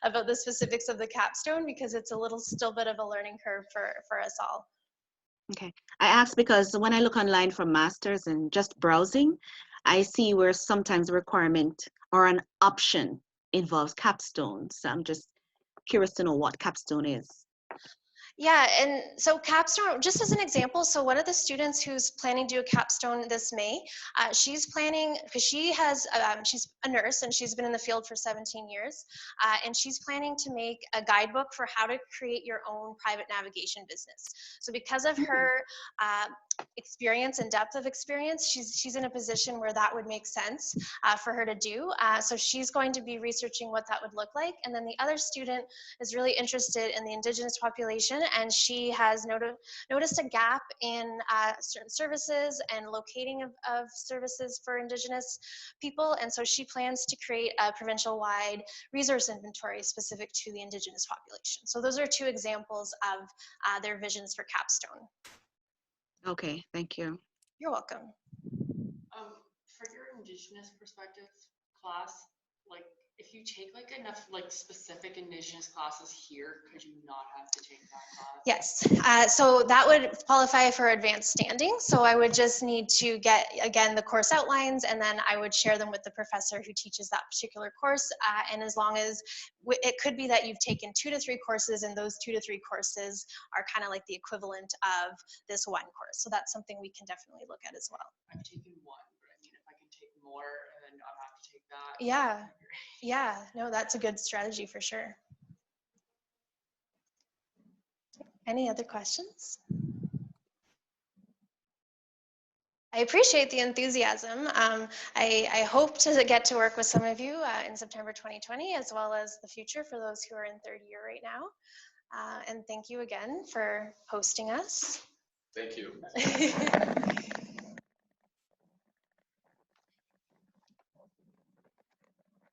about the specifics of the capstone because it's a little still bit of a learning curve for us all. Okay, I asked because when I look online for masters and just browsing, I see where sometimes a requirement or an option involves capstone. So I'm just curious to know what capstone is. Yeah, and so capstone, just as an example, so one of the students who's planning to do a capstone this May, she's planning, because she's a nurse and she's been in the field for 17 years, and she's planning to make a guidebook for how to create your own private navigation business. So because of her experience and depth of experience, she's in a position where that would make sense for her to do. So she's going to be researching what that would look like. And then the other student is really interested in the Indigenous population, and she has noticed a gap in certain services and locating of services for Indigenous people. And so she plans to create a provincial-wide resource inventory specific to the Indigenous population. So those are 2 examples of their visions for capstone. Okay, thank you. You're welcome. For your Indigenous perspective class, like if you take like enough like specific Indigenous classes here, could you not have to take that class? Yes, so that would qualify for advanced standing. So I would just need to get, again, the course outlines, and then I would share them with the professor who teaches that particular course. And as long as, it could be that you've taken 2 to 3 courses, and those 2 to 3 courses are kind of like the equivalent of this one course. So that's something we can definitely look at as well. I've taken 1, but I mean, if I can take more and then not have to take that. Yeah, yeah, no, that's a good strategy for sure. Any other questions? I appreciate the enthusiasm. I hope to get to work with some of you in September 2020, as well as the future for those who are in 3rd year right now. And thank you again for hosting us. Thank you.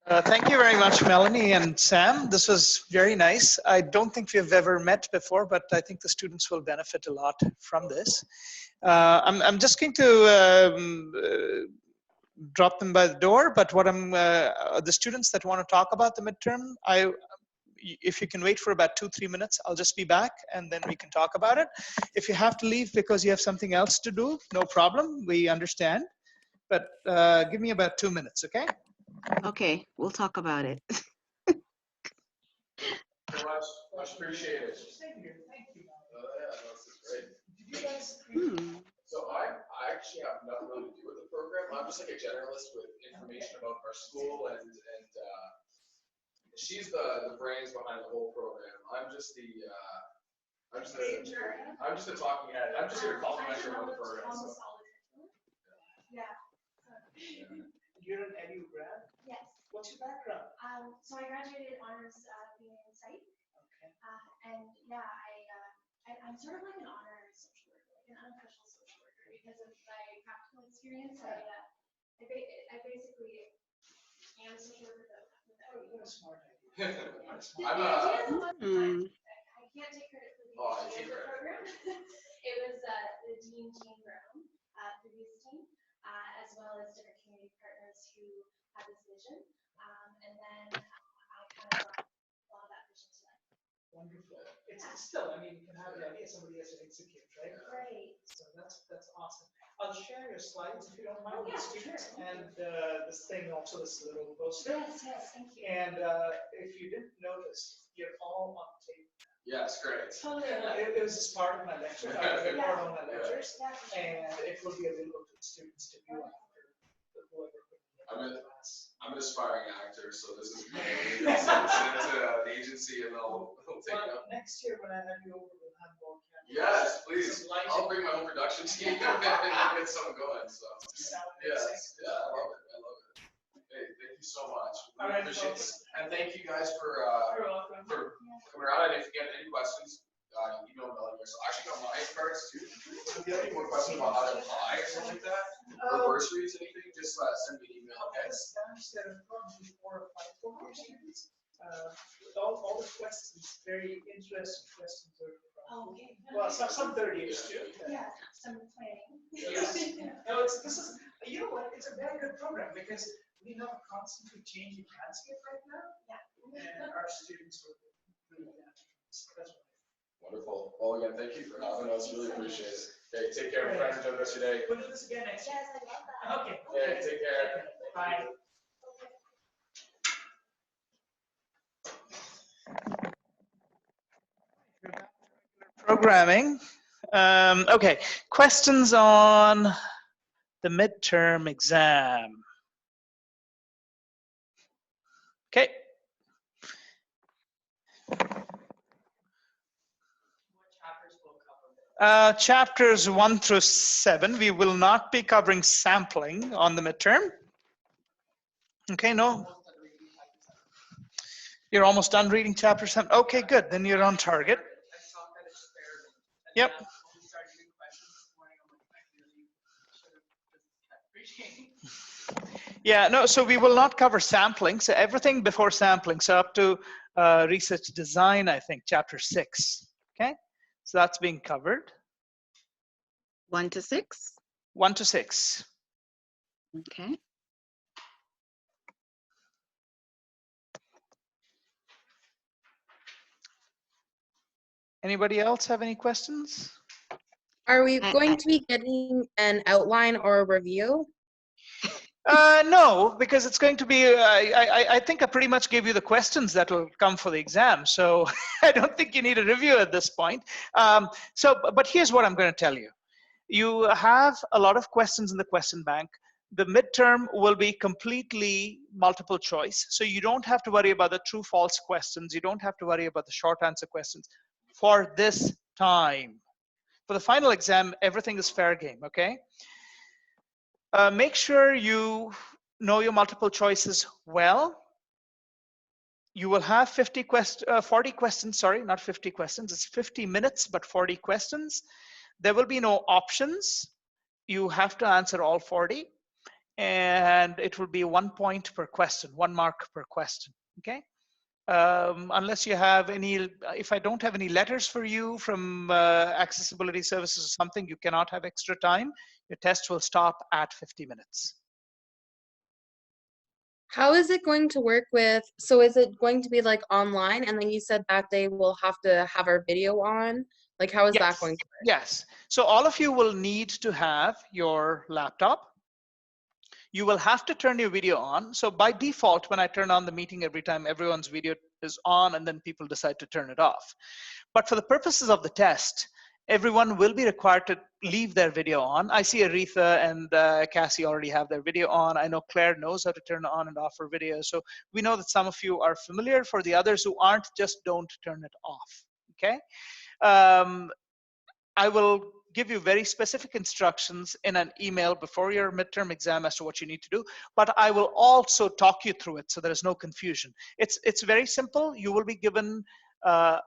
Thank you very much, Melanie and Sam. This was very nice. I don't think we've ever met before, but I think the students will benefit a lot from this. I'm just going to drop them by the door, but what the students that want to talk about the midterm, if you can wait for about 2-3 minutes, I'll just be back and then we can talk about it. If you have to leave because you have something else to do, no problem, we understand. But give me about 2 minutes, okay? Okay, we'll talk about it. Very much appreciated. Thank you. Thank you. Yeah, this is great. Did you guys So I actually have nothing really to do with the program. I'm just like a generalist with information about our school, and she's the brains behind the whole program. I'm just the talking head. I'm just here to compliment her on the program. So. Yeah. You're an EDU grad? Yes. What's your background? So I graduated honors being in psych. Okay. And yeah, I'm sort of like an honorary social worker, like an unofficial social worker, because of my practical experience. I basically am a social worker without. What a smart idea. I'm I can't take credit for the idea of the program. It was the Dean Brown, previous team, as well as different community partners who had this vision. And then I kind of brought a lot of that vision to life. Wonderful. It's still, I mean, you can have an idea, somebody has to execute, right? Right. So that's awesome. I'll share your slides if you don't mind with the students, and this thing also, this little poster. Yes, thank you. And if you didn't notice, you're all on tape. Yes, great. Totally. It was just part of my lecture. I record all my lectures, and it will be available to the students to view after whoever. I'm an aspiring actor, so this is great. Send it to the agency and they'll take it up. Next year when I have you over, we'll have more cameras. Yes, please. I'll bring my own production team and get something going. So yes, yeah, I love it. I love it. Hey, thank you so much. I really appreciate it. And thank you guys for coming around. And if you get any questions, email Melanie. So I actually got my cards too. So if you have any more questions about how to apply or something like that, or bursaries, anything, just send me an email. Okay. That are probably 4 or 5 4-year students. All the questions, very interesting questions are. Okay. Well, some 30-ish too. Yeah, some planning. Yes. No, this is, you know what, it's a very good program because we have a constantly changing landscape right now. Yeah. And our students will really adapt. That's what. Wonderful. Well, again, thank you for having us. Really appreciate it. Okay, take care, friends. Enjoy the rest of your day. We'll do this again next year. Yes, I love that. Okay. Okay, take care. Bye. Programming. Okay, questions on the midterm exam. Okay. Chapters 1 through 7. We will not be covering sampling on the midterm. Okay, no. You're almost done reading chapter 7. Okay, good. Then you're on target. Yep. Yeah, no, so we will not cover sampling. So everything before sampling, so up to research design, I think, chapter 6. Okay, so that's being covered. 1 to 6? 1 to 6. Okay. Anybody else have any questions? Are we going to be getting an outline or a review? No, because it's going to be, I think I pretty much gave you the questions that will come for the exam. So I don't think you need a review at this point. But here's what I'm going to tell you. You have a lot of questions in the question bank. The midterm will be completely multiple choice. So you don't have to worry about the true false questions. You don't have to worry about the short answer questions for this time. For the final exam, everything is fair game, okay? Make sure you know your multiple choices well. You will have 40 questions, sorry, not 50 questions. It's 50 minutes, but 40 questions. There will be no options. You have to answer all 40. And it will be 1 point per question, 1 mark per question, okay? Unless you have any, if I don't have any letters for you from accessibility services or something, you cannot have extra time. Your test will stop at 50 minutes. How is it going to work with, so is it going to be like online? And then you said that day we'll have to have our video on? Like, how is that going to work? Yes. So all of you will need to have your laptop. You will have to turn your video on. So by default, when I turn on the meeting every time, everyone's video is on and then people decide to turn it off. But for the purposes of the test, everyone will be required to leave their video on. I see Aretha and Cassie already have their video on. I know Claire knows how to turn on and off her video. So we know that some of you are familiar. For the others who aren't, just don't turn it off, okay? I will give you very specific instructions in an email before your midterm exam as to what you need to do, but I will also talk you through it so there is no confusion. It's very simple. You will be given a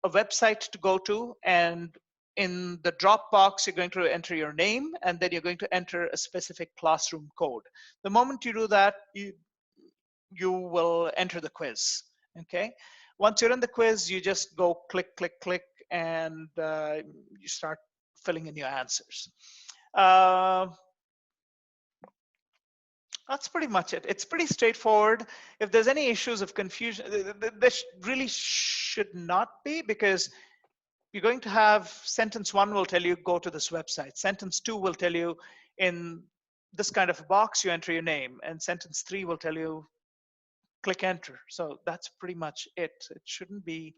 website to go to, and in the drop box, you're going to enter your name, and then you're going to enter a specific classroom code. The moment you do that, you will enter the quiz, okay? Once you're in the quiz, you just go click, click, click, and you start filling in your answers. That's pretty much it. It's pretty straightforward. If there's any issues of confusion, there really should not be, because you're going to have sentence 1 will tell you go to this website. Sentence 2 will tell you in this kind of a box, you enter your name, and sentence 3 will tell you click enter. So that's pretty much it. It shouldn't be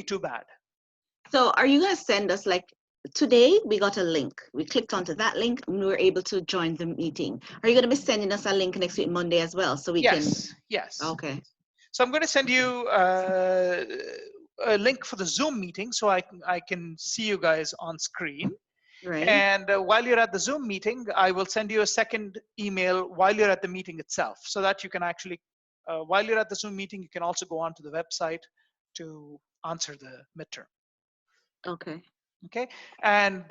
too bad. So are you going to send us, like, today we got a link. We clicked onto that link and we were able to join the meeting. Are you going to be sending us a link next week, Monday, as well? So we Yes. Okay. So I'm going to send you a link for the Zoom meeting so I can see you guys on screen. Right. And while you're at the Zoom meeting, I will send you a second email while you're at the meeting itself, so that you can actually, while you're at the Zoom meeting, you can also go onto the website to answer the midterm. Okay. Okay. And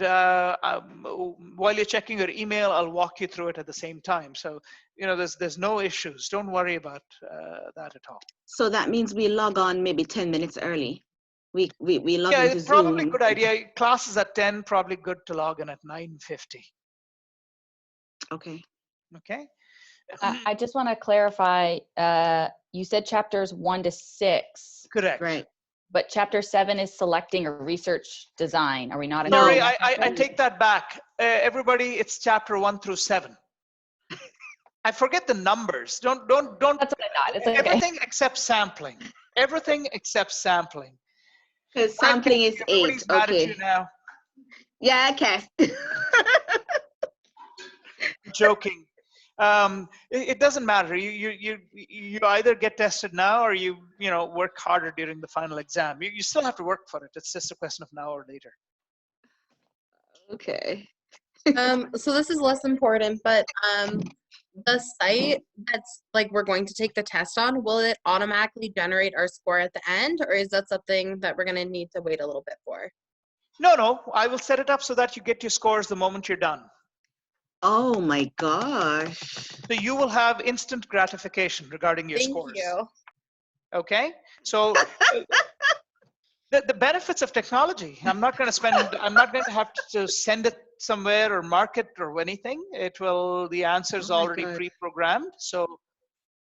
while you're checking your email, I'll walk you through it at the same time. So, there's no issues. Don't worry about that at all. So that means we log on maybe 10 minutes early. We log Yeah, into it's probably a Zoom. good idea. Class is at 10, probably good to log in at 9:50. Okay. Okay. I just want to clarify, you said chapters 1 to 6. Correct. Right. But chapter 7 is selecting a research design. Are we not? Sorry, including that I chapter? take that back. Everybody, it's chapter 1 through 7. I forget the numbers. Don't. That's what I thought. It's okay. Everything except sampling. Everything except sampling. Because sampling is 8. Everybody's mad at you Okay. now. Yeah, okay. Joking. It doesn't matter. You either get tested now or you work harder during the final exam. You still have to work for it. It's just a question of now or later. Okay. So this is less important, but the site that's like we're going to take the test on, will it automatically generate our score at the end, or is that something that we're going to need to wait a little bit for? No. I will set it up so that you get your scores the moment you're done. Oh my gosh. So you will have instant gratification regarding your scores. Thank you. Okay. So the benefits of technology. I'm not going to have to send it somewhere or mark it or anything. The answer is already pre-programmed. So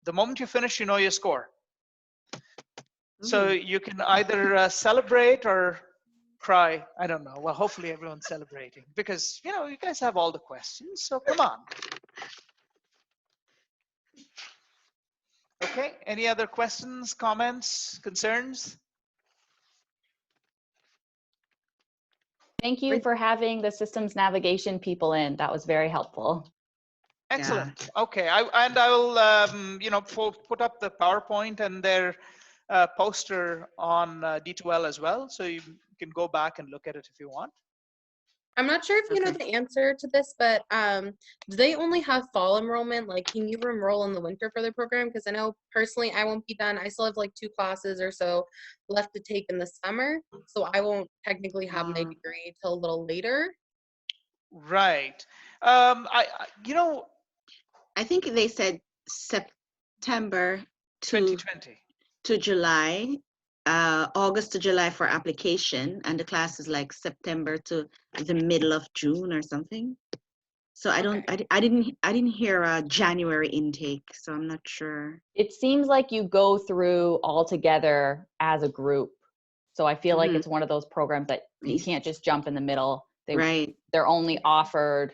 the moment you finish, you know your score. So you can either celebrate or cry. I don't know. Well, hopefully everyone's celebrating because, you guys have all the questions. So come on. Okay. Any other questions, comments, concerns? Thank you for having the systems navigation people in. That was very helpful. Excellent. Okay. I will, put up the PowerPoint and their poster on D2L as well. So you can go back and look at it if you want. I'm not sure if you know the answer to this, but do they only have fall enrollment? Like, can you enroll in the winter for the program? Because I know personally I won't be done. I still have like 2 classes or so left to take in the summer. So I won't technically have my degree till a little later. Right. I think they said September 2020 to July, August to July for application, and the class is like September to the middle of June or something. So I didn't hear a January intake, so I'm not sure. It seems like you go through all together as a group. So I feel like it's one of those programs that you can't just jump in the middle. They're only offered,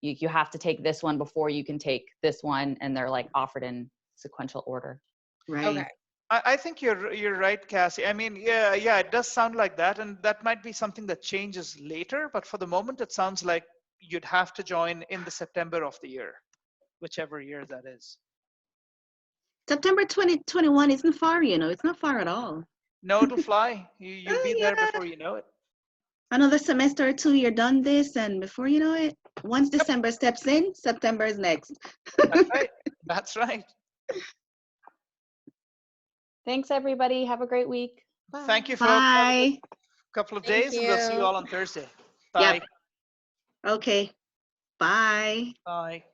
you have to take this one before you can take this one, and they're like offered in sequential order. Right. Okay. I think you're right, Cassie. I mean, yeah, it does sound like that, and that might be something that changes later. But for the moment, it sounds like you'd have to join in the September of the year, whichever year that is. September 2021 isn't far, it's not far at all. No, it'll fly. You'll be there before you know it. Another semester or 2, you're done this, and before you know it, once December steps in, September is next. That's right. That's right. Thanks, everybody. Have a great week. Bye. Thank you for Bye. a couple of days, and we'll see you all on Thursday. Bye. Yep. Okay. Bye. Bye.